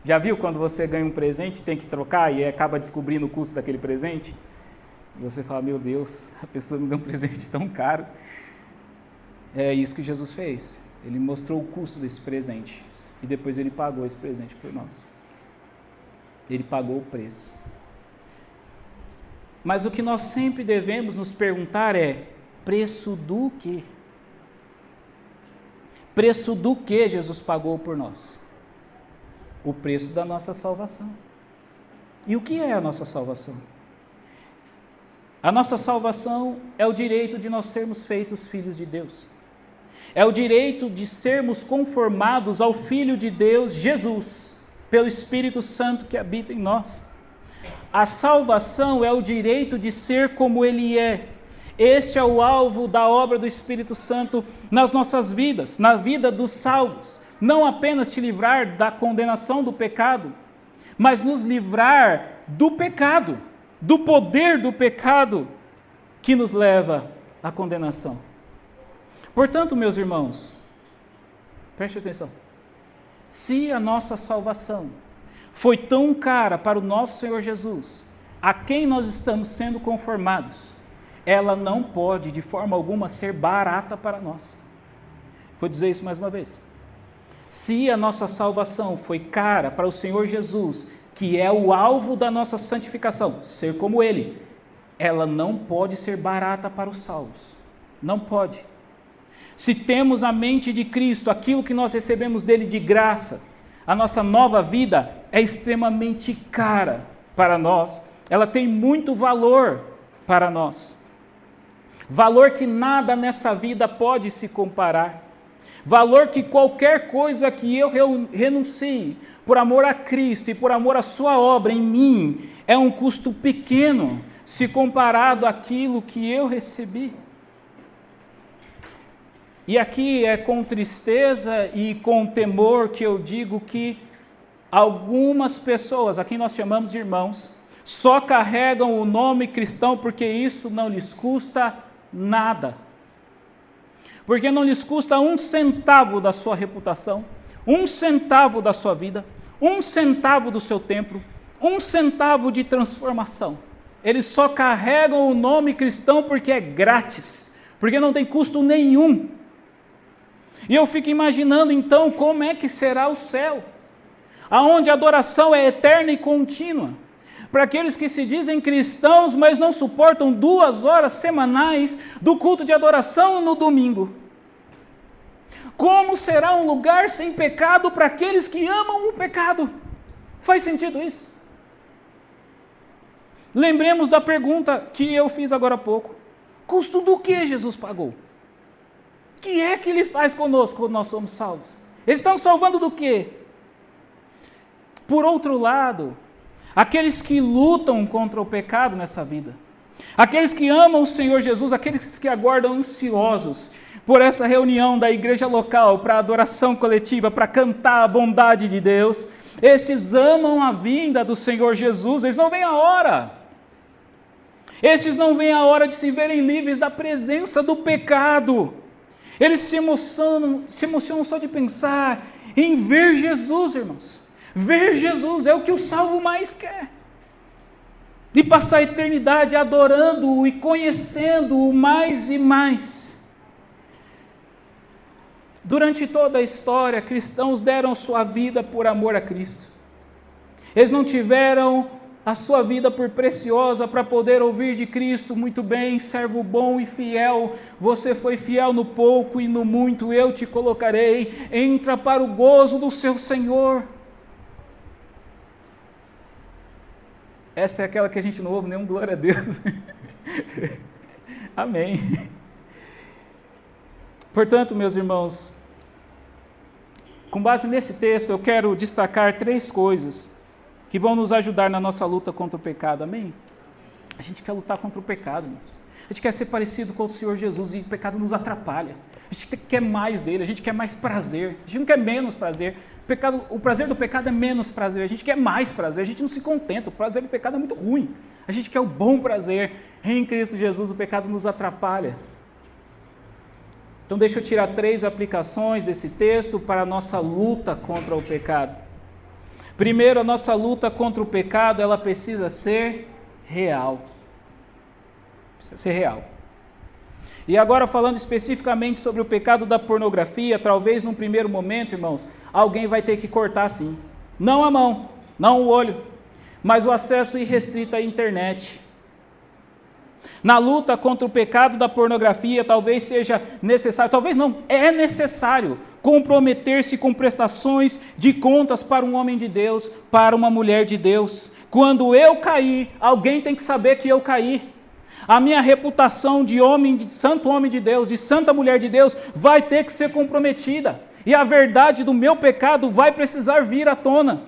Já viu quando você ganha um presente, tem que trocar e acaba descobrindo o custo daquele presente? E você fala, meu Deus, a pessoa me deu um presente tão caro. É isso que Jesus fez. Ele mostrou o custo desse presente. E depois Ele pagou esse presente por nós. Ele pagou o preço. Mas o que nós sempre devemos nos perguntar é, preço do quê? Preço do que Jesus pagou por nós? O preço da nossa salvação. E o que é a nossa salvação? A nossa salvação é o direito de nós sermos feitos filhos de Deus. É o direito de sermos conformados ao Filho de Deus, Jesus, pelo Espírito Santo que habita em nós. A salvação é o direito de ser como Ele é. Este é o alvo da obra do Espírito Santo nas nossas vidas, na vida dos salvos. Não apenas te livrar da condenação do pecado, mas nos livrar do pecado, do poder do pecado que nos leva à condenação. Portanto, meus irmãos, preste atenção. Se a nossa salvação foi tão cara para o nosso Senhor Jesus, a quem nós estamos sendo conformados, ela não pode de forma alguma ser barata para nós. Vou dizer isso mais uma vez. Se a nossa salvação foi cara para o Senhor Jesus, que é o alvo da nossa santificação, ser como Ele, ela não pode ser barata para os salvos. Não pode. Se temos a mente de Cristo, aquilo que nós recebemos dele de graça, a nossa nova vida é extremamente cara para nós. Ela tem muito valor para nós. Valor que nada nessa vida pode se comparar. Valor que qualquer coisa que eu renuncie por amor a Cristo e por amor à sua obra em mim, é um custo pequeno se comparado àquilo que eu recebi. E aqui é com tristeza e com temor que eu digo que algumas pessoas, aqui nós chamamos de irmãos, só carregam o nome cristão porque isso não lhes custa nada. Porque não lhes custa 1 centavo da sua reputação, 1 centavo da sua vida, 1 centavo do seu tempo, 1 centavo de transformação. Eles só carregam o nome cristão porque é grátis, porque não tem custo nenhum. E eu fico imaginando então como é que será o céu, aonde a adoração é eterna e contínua, para aqueles que se dizem cristãos, mas não suportam 2 horas semanais do culto de adoração no domingo. Como será um lugar sem pecado para aqueles que amam o pecado? Faz sentido isso? Lembremos da pergunta que eu fiz agora há pouco. Custo do que Jesus pagou? O que é que Ele faz conosco quando nós somos salvos? Eles estão salvando do quê? Por outro lado, aqueles que lutam contra o pecado nessa vida, aqueles que amam o Senhor Jesus, aqueles que aguardam ansiosos por essa reunião da igreja local, para adoração coletiva, para cantar a bondade de Deus, estes amam a vinda do Senhor Jesus, eles não veem a hora. Estes não veem a hora de se verem livres da presença do pecado. Eles se emocionam só de pensar em ver Jesus, irmãos. Ver Jesus é o que o salvo mais quer. E passar a eternidade adorando-o e conhecendo-o mais e mais. Durante toda a história, cristãos deram sua vida por amor a Cristo. Eles não tiveram a sua vida por preciosa para poder ouvir de Cristo: muito bem, servo bom e fiel, você foi fiel no pouco e no muito, eu te colocarei, entra para o gozo do seu Senhor. Essa é aquela que a gente não ouve nenhum glória a Deus. Amém. Portanto, meus irmãos, com base nesse texto, eu quero destacar 3 coisas que vão nos ajudar na nossa luta contra o pecado. Amém? A gente quer lutar contra o pecado, irmãos. A gente quer ser parecido com o Senhor Jesus e o pecado nos atrapalha. A gente quer mais dele, a gente quer mais prazer. A gente não quer menos prazer. O prazer do pecado é menos prazer. A gente quer mais prazer, a gente não se contenta. O prazer do pecado é muito ruim. A gente quer o bom prazer. Em Cristo Jesus, o pecado nos atrapalha. Então deixa eu tirar 3 aplicações desse texto para a nossa luta contra o pecado. Primeiro, a nossa luta contra o pecado, ela precisa ser real. Precisa ser real. E agora, falando especificamente sobre o pecado da pornografia, talvez num primeiro momento, irmãos, alguém vai ter que cortar sim. Não a mão, não o olho, mas o acesso irrestrito à internet. Na luta contra o pecado da pornografia, talvez seja necessário, talvez não, é necessário comprometer-se com prestações de contas para um homem de Deus, para uma mulher de Deus. Quando eu cair, alguém tem que saber que eu caí. A minha reputação de santo homem de Deus, de santa mulher de Deus, vai ter que ser comprometida. E a verdade do meu pecado vai precisar vir à tona.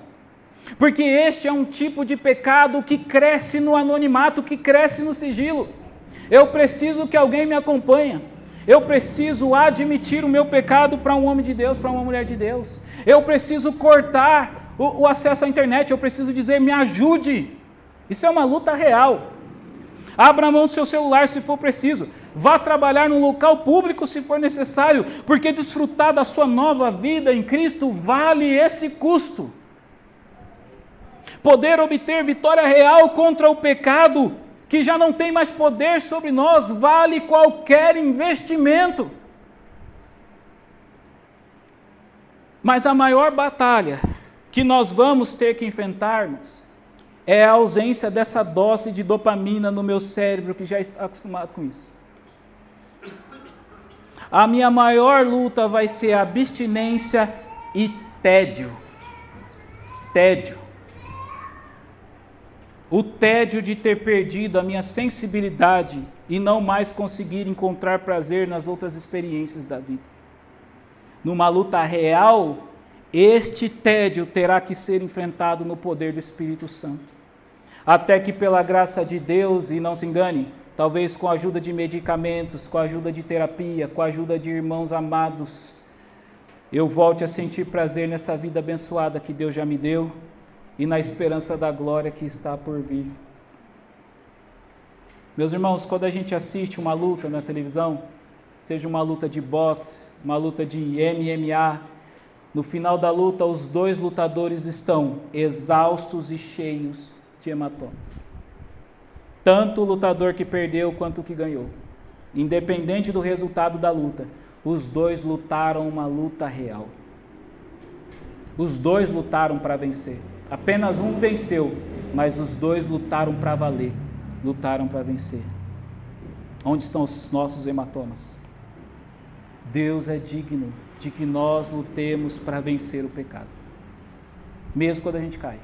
Porque este é um tipo de pecado que cresce no anonimato, que cresce no sigilo. Eu preciso que alguém me acompanhe. Eu preciso admitir o meu pecado para um homem de Deus, para uma mulher de Deus. Eu preciso cortar o acesso à internet. Eu preciso dizer: me ajude. Isso é uma luta real. Abra a mão do seu celular se for preciso. Vá trabalhar num local público se for necessário. Porque desfrutar da sua nova vida em Cristo vale esse custo. Poder obter vitória real contra o pecado, que já não tem mais poder sobre nós, vale qualquer investimento. Mas a maior batalha que nós vamos ter que enfrentarmos é a ausência dessa dose de dopamina no meu cérebro que já está acostumado com isso. A minha maior luta vai ser abstinência e tédio. Tédio. O tédio de ter perdido a minha sensibilidade e não mais conseguir encontrar prazer nas outras experiências da vida. Numa luta real, este tédio terá que ser enfrentado no poder do Espírito Santo. Até que pela graça de Deus, e não se engane, talvez com a ajuda de medicamentos, com a ajuda de terapia, com a ajuda de irmãos amados, eu volte a sentir prazer nessa vida abençoada que Deus já me deu e na esperança da glória que está por vir. Meus irmãos, quando a gente assiste uma luta na televisão, seja uma luta de boxe, uma luta de MMA, no final da luta os dois lutadores estão exaustos e cheios de hematomas. Tanto o lutador que perdeu quanto o que ganhou. Independente do resultado da luta, os dois lutaram uma luta real. Os dois lutaram para vencer. Apenas um venceu, mas os dois lutaram para valer. Lutaram para vencer. Onde estão os nossos hematomas? Deus é digno de que nós lutemos para vencer o pecado. Mesmo quando a gente cai.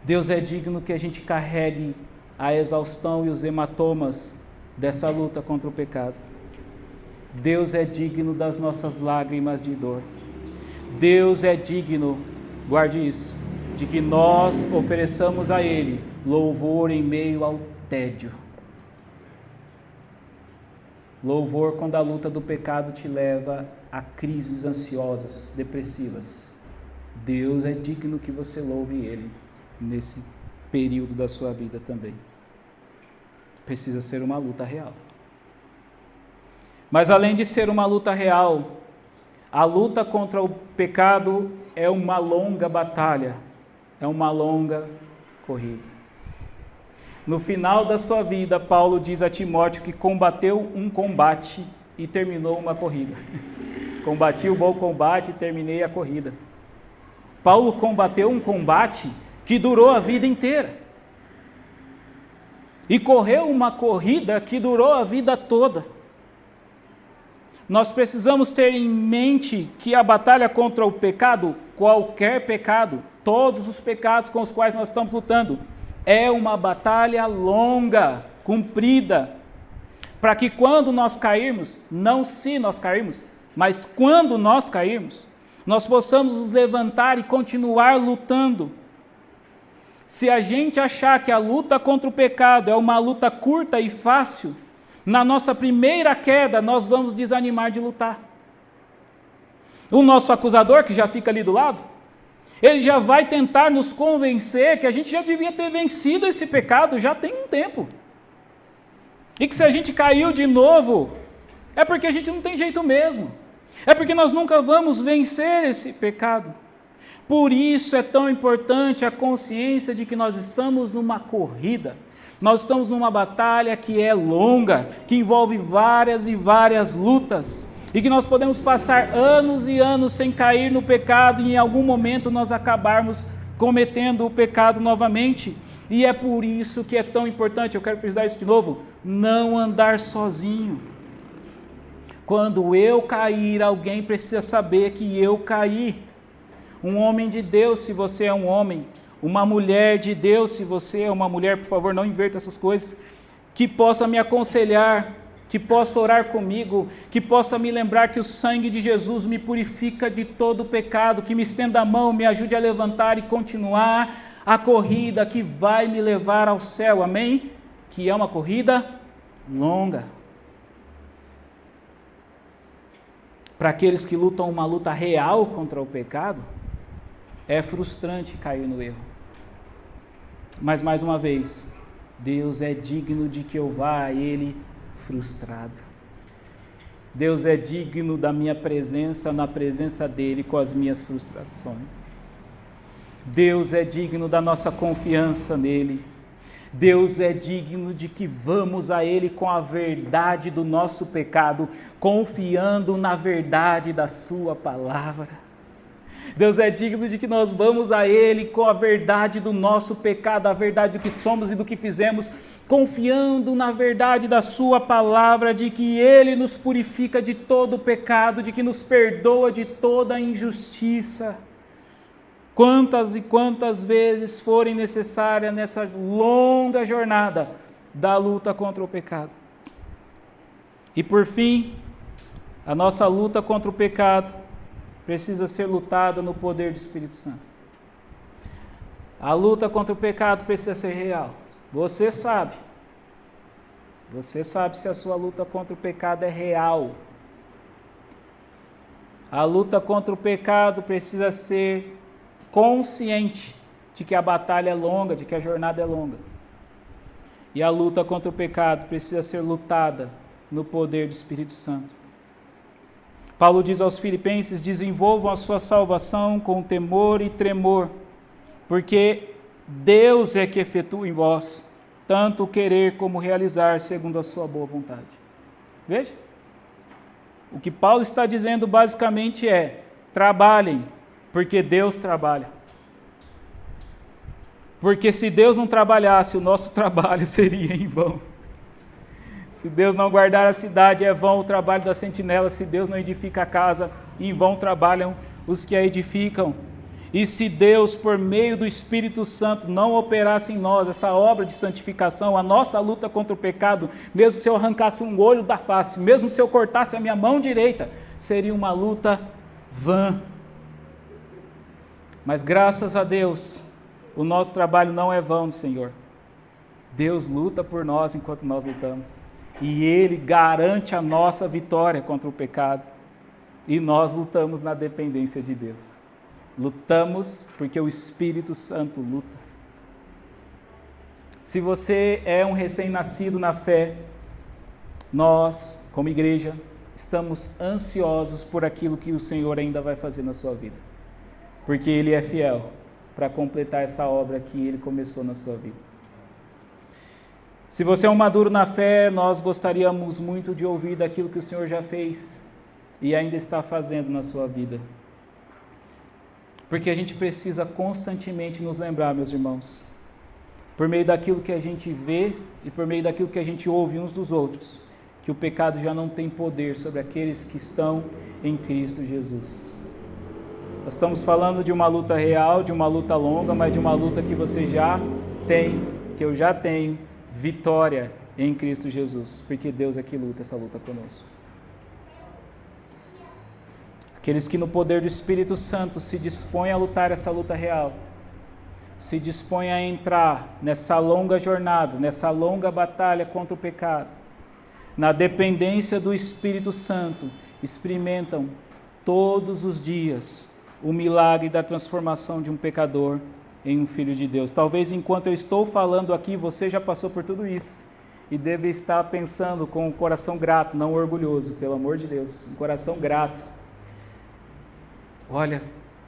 Deus é digno que a gente carregue a exaustão e os hematomas dessa luta contra o pecado. Deus é digno das nossas lágrimas de dor. Deus é digno, guarde isso, de que nós ofereçamos a Ele louvor em meio ao tédio. Louvor quando a luta do pecado te leva a crises ansiosas, depressivas. Deus é digno que você louve Ele nesse período da sua vida também. Precisa ser uma luta real. Mas além de ser uma luta real, a luta contra o pecado é uma longa batalha, é uma longa corrida. No final da sua vida, Paulo diz a Timóteo que combateu um combate e terminou uma corrida. Combati o bom combate e terminei a corrida. Paulo combateu um combate que durou a vida inteira. E correu uma corrida que durou a vida toda. Nós precisamos ter em mente que a batalha contra o pecado, qualquer pecado, todos os pecados com os quais nós estamos lutando, é uma batalha longa, comprida, para que quando nós cairmos, não se nós cairmos, mas quando nós cairmos, nós possamos nos levantar e continuar lutando. Se a gente achar que a luta contra o pecado é uma luta curta e fácil, na nossa primeira queda nós vamos desanimar de lutar. O nosso acusador, que já fica ali do lado, ele já vai tentar nos convencer que a gente já devia ter vencido esse pecado já tem um tempo. E que se a gente caiu de novo, é porque a gente não tem jeito mesmo. É porque nós nunca vamos vencer esse pecado. Por isso é tão importante a consciência de que nós estamos numa corrida. Nós estamos numa batalha que é longa, que envolve várias e várias lutas. E que nós podemos passar anos e anos sem cair no pecado e em algum momento nós acabarmos cometendo o pecado novamente. E é por isso que é tão importante, eu quero frisar isso de novo, não andar sozinho. Quando eu cair, alguém precisa saber que eu caí. Um homem de Deus, se você é um homem, uma mulher de Deus, se você é uma mulher, por favor, não inverta essas coisas, que possa me aconselhar, que possa orar comigo, que possa me lembrar que o sangue de Jesus me purifica de todo o pecado, que me estenda a mão, me ajude a levantar e continuar a corrida que vai me levar ao céu, amém? Que é uma corrida longa. Para aqueles que lutam uma luta real contra o pecado, é frustrante cair no erro. Mas mais uma vez, Deus é digno de que eu vá a Ele frustrado. Deus é digno da minha presença na presença dEle com as minhas frustrações. Deus é digno da nossa confiança nele. Deus é digno de que vamos a Ele com a verdade do nosso pecado, confiando na verdade da sua palavra. Deus é digno de que nós vamos a Ele com a verdade do nosso pecado, a verdade do que somos e do que fizemos, confiando na verdade da Sua palavra, de que Ele nos purifica de todo o pecado, de que nos perdoa de toda a injustiça. Quantas e quantas vezes forem necessárias nessa longa jornada da luta contra o pecado. E por fim, a nossa luta contra o pecado precisa ser lutada no poder do Espírito Santo. A luta contra o pecado precisa ser real. Você sabe se a sua luta contra o pecado é real. A luta contra o pecado precisa ser consciente de que a batalha é longa, de que a jornada é longa. E a luta contra o pecado precisa ser lutada no poder do Espírito Santo. Paulo diz aos Filipenses: desenvolvam a sua salvação com temor e tremor, porque Deus é que efetua em vós tanto o querer como realizar segundo a sua boa vontade. Veja, o que Paulo está dizendo basicamente é: trabalhem, porque Deus trabalha. Porque se Deus não trabalhasse, o nosso trabalho seria em vão. Se Deus não guardar a cidade, é vão o trabalho da sentinela. Se Deus não edifica a casa, em vão trabalham os que a edificam. E se Deus, por meio do Espírito Santo, não operasse em nós essa obra de santificação, a nossa luta contra o pecado, mesmo se eu arrancasse um olho da face, mesmo se eu cortasse a minha mão direita, seria uma luta vã. Mas graças a Deus, o nosso trabalho não é vão, Senhor. Deus luta por nós enquanto nós lutamos. E Ele garante a nossa vitória contra o pecado. E nós lutamos na dependência de Deus. Lutamos porque o Espírito Santo luta. Se você é um recém-nascido na fé, nós, como igreja, estamos ansiosos por aquilo que o Senhor ainda vai fazer na sua vida. Porque Ele é fiel para completar essa obra que Ele começou na sua vida. Se você é um maduro na fé, nós gostaríamos muito de ouvir daquilo que o Senhor já fez e ainda está fazendo na sua vida. Porque a gente precisa constantemente nos lembrar, meus irmãos, por meio daquilo que a gente vê e por meio daquilo que a gente ouve uns dos outros, que o pecado já não tem poder sobre aqueles que estão em Cristo Jesus. Nós estamos falando de uma luta real, de uma luta longa, mas de uma luta que você já tem, que eu já tenho, vitória em Cristo Jesus, porque Deus é que luta essa luta conosco. Aqueles que no poder do Espírito Santo se dispõem a lutar essa luta real, se dispõem a entrar nessa longa jornada, nessa longa batalha contra o pecado, na dependência do Espírito Santo, experimentam todos os dias o milagre da transformação de um pecador em um filho de Deus. Talvez enquanto eu estou falando aqui, você já passou por tudo isso e deve estar pensando com um coração grato, não orgulhoso, pelo amor de Deus, um coração grato. Olha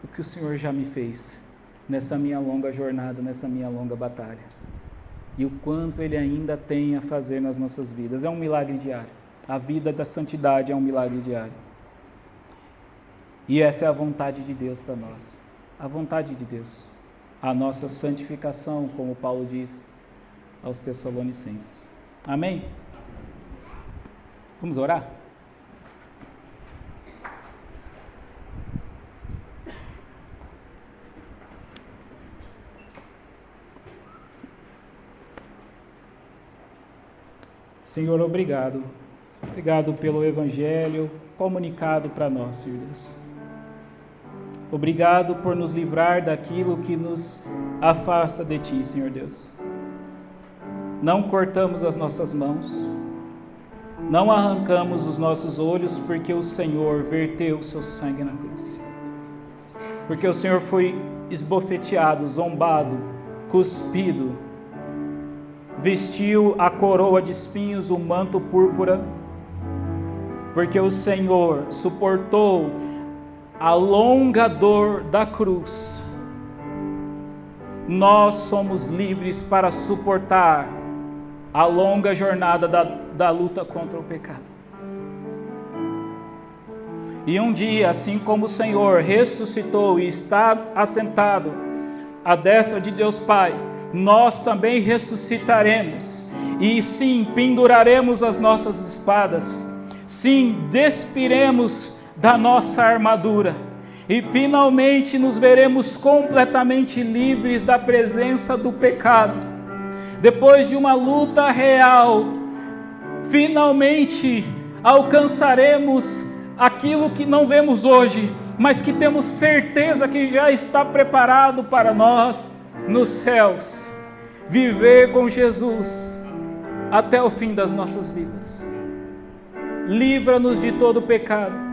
o que o Senhor já me fez nessa minha longa jornada, nessa minha longa batalha. E o quanto Ele ainda tem a fazer nas nossas vidas. É um milagre diário. A vida da santidade é um milagre diário. E essa é a vontade de Deus para nós. A vontade de Deus. A nossa santificação, como Paulo diz aos Tessalonicenses. Amém? Vamos orar? Senhor, obrigado. Obrigado pelo Evangelho comunicado para nós, Senhor Deus. Obrigado por nos livrar daquilo que nos afasta de Ti, Senhor Deus. Não cortamos as nossas mãos, não arrancamos os nossos olhos, porque o Senhor verteu o seu sangue na cruz. Porque o Senhor foi esbofeteado, zombado, cuspido, vestiu a coroa de espinhos, o manto púrpura, porque o Senhor suportou a longa dor da cruz. Nós somos livres para suportar a longa jornada da luta contra o pecado. E um dia, assim como o Senhor ressuscitou e está assentado à destra de Deus Pai, nós também ressuscitaremos. E sim, penduraremos as nossas espadas. Sim, despiremos da nossa armadura. E finalmente nos veremos completamente livres da presença do pecado. Depois de uma luta real, finalmente alcançaremos aquilo que não vemos hoje, mas que temos certeza que já está preparado para nós nos céus. Viver com Jesus até o fim das nossas vidas. Livra-nos de todo pecado.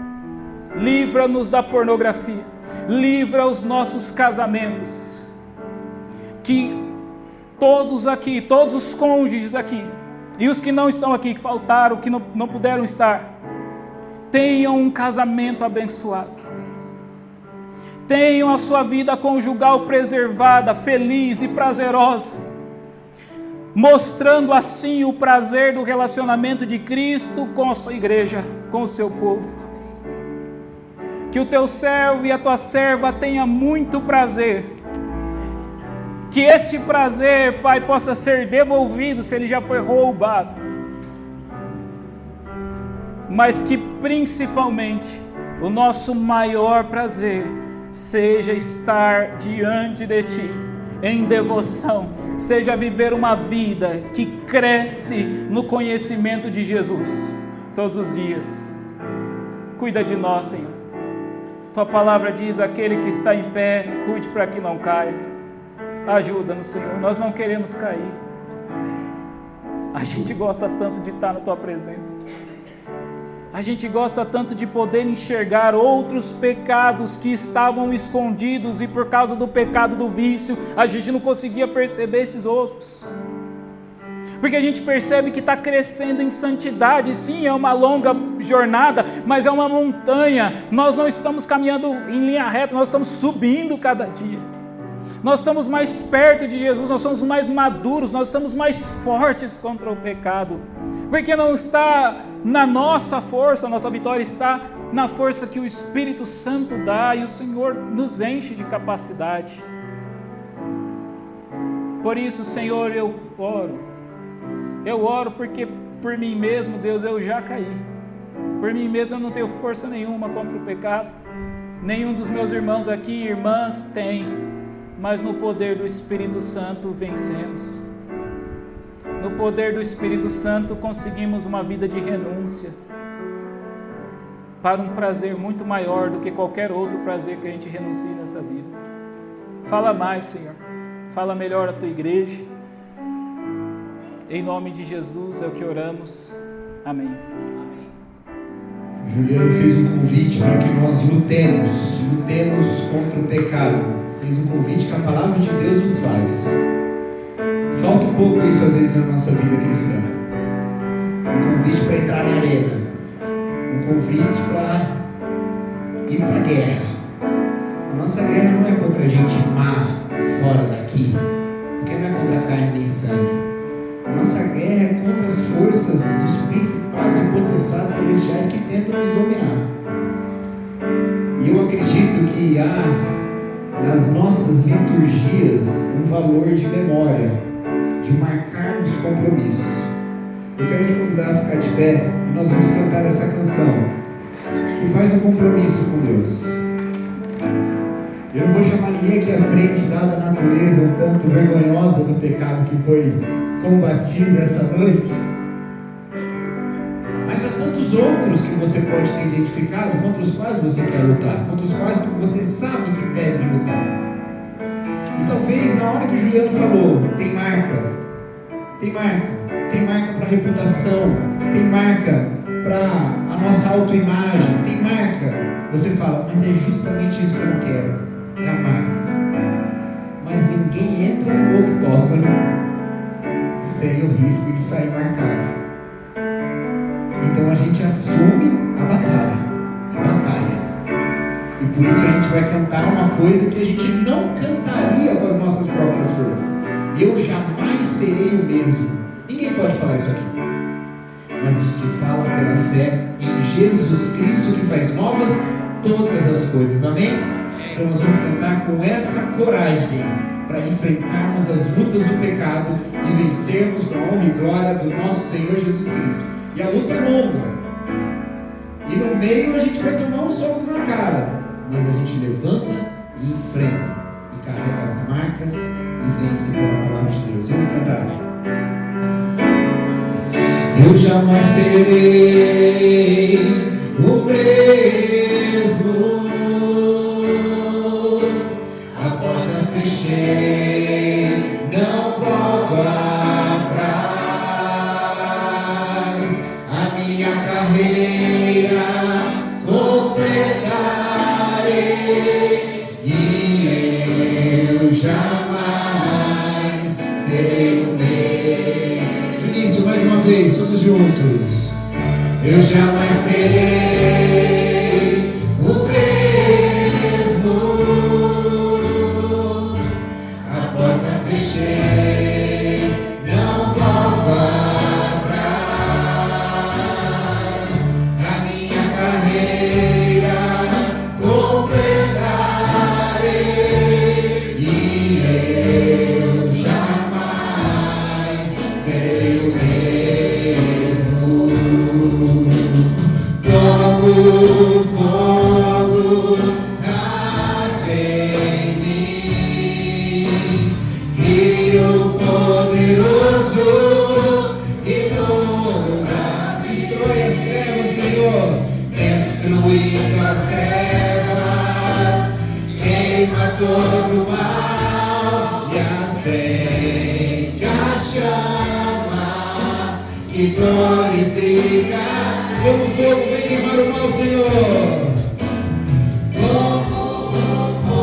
Livra-nos da pornografia. Livra os nossos casamentos. Que todos aqui, todos os cônjuges aqui, e os que não estão aqui, que faltaram, que não puderam estar, tenham um casamento abençoado. Tenham a sua vida conjugal preservada, feliz e prazerosa, mostrando assim o prazer do relacionamento de Cristo com a sua igreja, com o seu povo. Que o teu servo e a tua serva tenham muito prazer. Que este prazer, Pai, possa ser devolvido se ele já foi roubado. Mas que principalmente o nosso maior prazer seja estar diante de Ti, em devoção, seja viver uma vida que cresce no conhecimento de Jesus, todos os dias. Cuida de nós, Senhor. Tua palavra diz, aquele que está em pé, cuide para que não caia. Ajuda-nos, Senhor, nós não queremos cair. A gente gosta tanto de estar na Tua presença. A gente gosta tanto de poder enxergar outros pecados que estavam escondidos e por causa do pecado do vício, a gente não conseguia perceber esses outros. Porque a gente percebe que está crescendo em santidade. Sim, é uma longa jornada, mas é uma montanha. Nós não estamos caminhando em linha reta, nós estamos subindo cada dia. Nós estamos mais perto de Jesus, nós somos mais maduros, nós estamos mais fortes contra o pecado. Porque não está na nossa força, a nossa vitória está na força que o Espírito Santo dá e o Senhor nos enche de capacidade. Por isso, Senhor, eu oro porque por mim mesmo, Deus, eu já caí. Por mim mesmo eu não tenho força nenhuma contra o pecado. Nenhum dos meus irmãos aqui, irmãs, tem. Mas no poder do Espírito Santo vencemos. No poder do Espírito Santo conseguimos uma vida de renúncia para um prazer muito maior do que qualquer outro prazer que a gente renuncie nessa vida. Fala mais, Senhor. Fala melhor a Tua igreja. Em nome de Jesus é o que oramos. Amém. Juliano fez um convite para que nós lutemos contra o pecado. Fez um convite que a palavra de Deus nos faz. Falta um pouco isso às vezes na nossa vida cristã. Um convite para entrar na arena. Um convite para ir para a guerra. A nossa guerra não é contra gente má fora daqui. Porque não é contra carne nem sangue. A nossa guerra é contra as forças dos principados e potestades celestiais que tentam nos dominar. E eu acredito que há nas nossas liturgias um valor de memória, de marcarmos compromisso. Eu quero te convidar a ficar de pé e nós vamos cantar essa canção que faz um compromisso com Deus. Eu não vou chamar ninguém aqui à frente, dada a natureza um tanto vergonhosa do pecado que foi combatido essa noite. Mas há tantos outros que você pode ter identificado, contra os quais você quer lutar, contra os quais que você sabe que deve lutar. E talvez na hora que o Juliano falou, tem marca para a reputação, tem marca para a nossa autoimagem, tem marca. Você fala, mas é justamente isso que eu não quero, é a marca. Mas ninguém entra no octógono sem o risco de sair marcado. Então a gente assume a batalha. E por isso a gente vai cantar uma coisa que a gente não cantaria com as nossas próprias forças. Eu jamais serei o mesmo. Ninguém pode falar isso aqui. mas a gente fala pela fé em Jesus Cristo, que faz novas todas as coisas. Amém? Então nós vamos cantar com essa coragem para enfrentarmos as lutas do pecado e vencermos com a honra e glória do nosso Senhor Jesus Cristo. E a luta é longa, e no meio a gente vai tomar uns socos na cara, mas a gente levanta e enfrenta, e carrega as marcas e vence pela palavra de Deus. Vamos cantar. Eu jamais serei o mesmo, a porta fechei, não volto atrás, a minha carreira completarei, e eu jamais serei o mesmo. Início mais uma vez, todos juntos. Eu jamais serei o mesmo, a porta fechei, não volto atrás, a minha carreira completarei, e eu jamais serei o mesmo. Como fogo arde em mim, Rio poderoso e nunca destrói as trevas, Senhor, destruindo as trevas, queima todo o mal e acende a chama e glorifica. Como fogo vem queimar o mal, Senhor. Como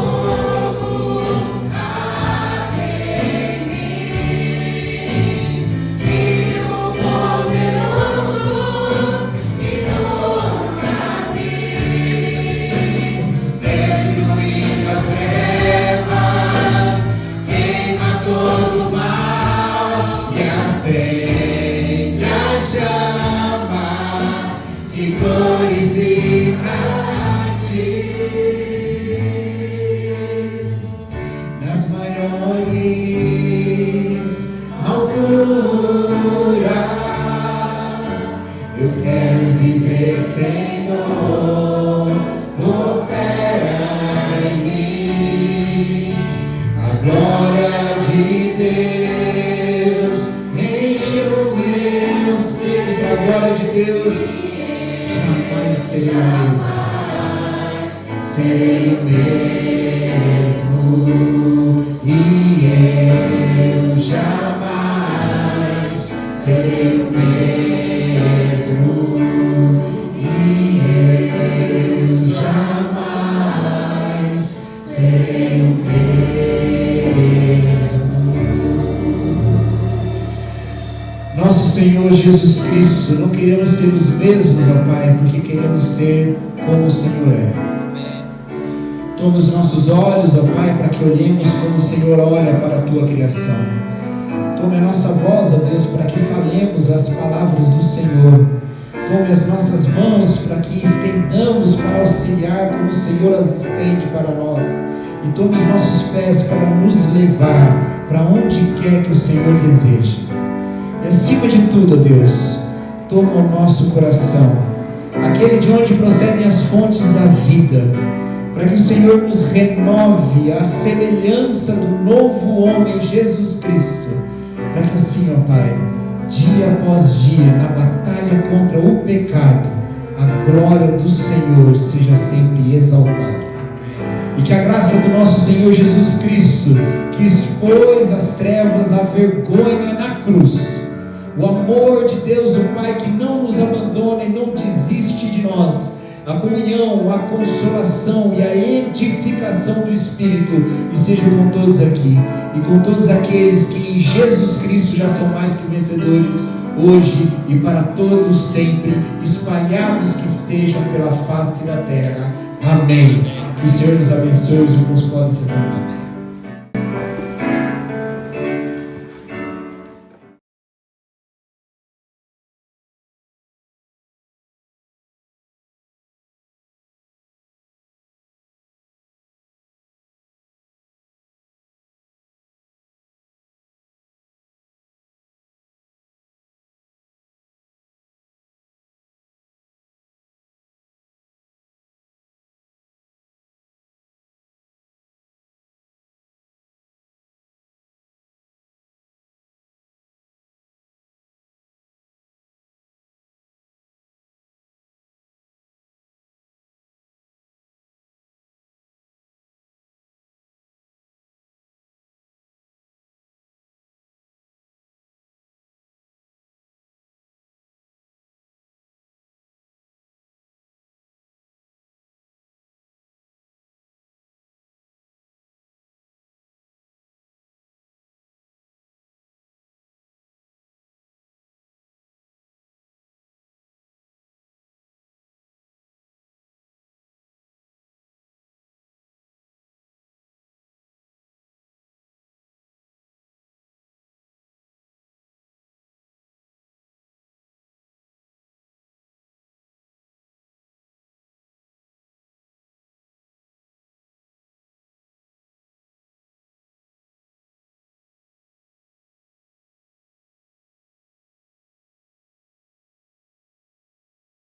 fogo arde em mim, Rio poderoso e nunca vi, destruindo as trevas, queima todo o mal e acende a chama e glorificar-te nas maiores alturas. Eu quero viver, Senhor, opera em mim a glória de Deus, enche o meu ser. A glória de Deus, jamais serei o mesmo, serei o mesmo, e eu jamais serei o mesmo, e eu jamais serei o mesmo. Nosso Senhor Jesus Cristo, não queremos ser os mesmos, ó Pai, porque queremos ser como o Senhor é. Toma os nossos olhos, ó Pai, para que olhemos como o Senhor olha para a Tua criação. Tome a nossa voz, ó Deus, para que falemos as palavras do Senhor. Tome as nossas mãos para que estendamos para auxiliar como o Senhor as estende para nós. E tome os nossos pés para nos levar para onde quer que o Senhor deseje. E acima de tudo, ó Deus, toma o nosso coração, aquele de onde procedem as fontes da vida, para que o Senhor nos renove à semelhança do novo homem Jesus Cristo, para que assim, ó Pai, dia após dia, na batalha contra o pecado, a glória do Senhor seja sempre exaltada. E que a graça do nosso Senhor Jesus Cristo, que expôs as trevas, a vergonha na cruz, o amor de Deus, o Pai, que não nos abandona e não desiste de nós, a comunhão, a consolação e a edificação do Espírito, e seja com todos aqui, e com todos aqueles que em Jesus Cristo já são mais que vencedores, hoje e para todos sempre, espalhados que estejam pela face da terra. Amém. Que o Senhor nos abençoe, os irmãos podem se sentar.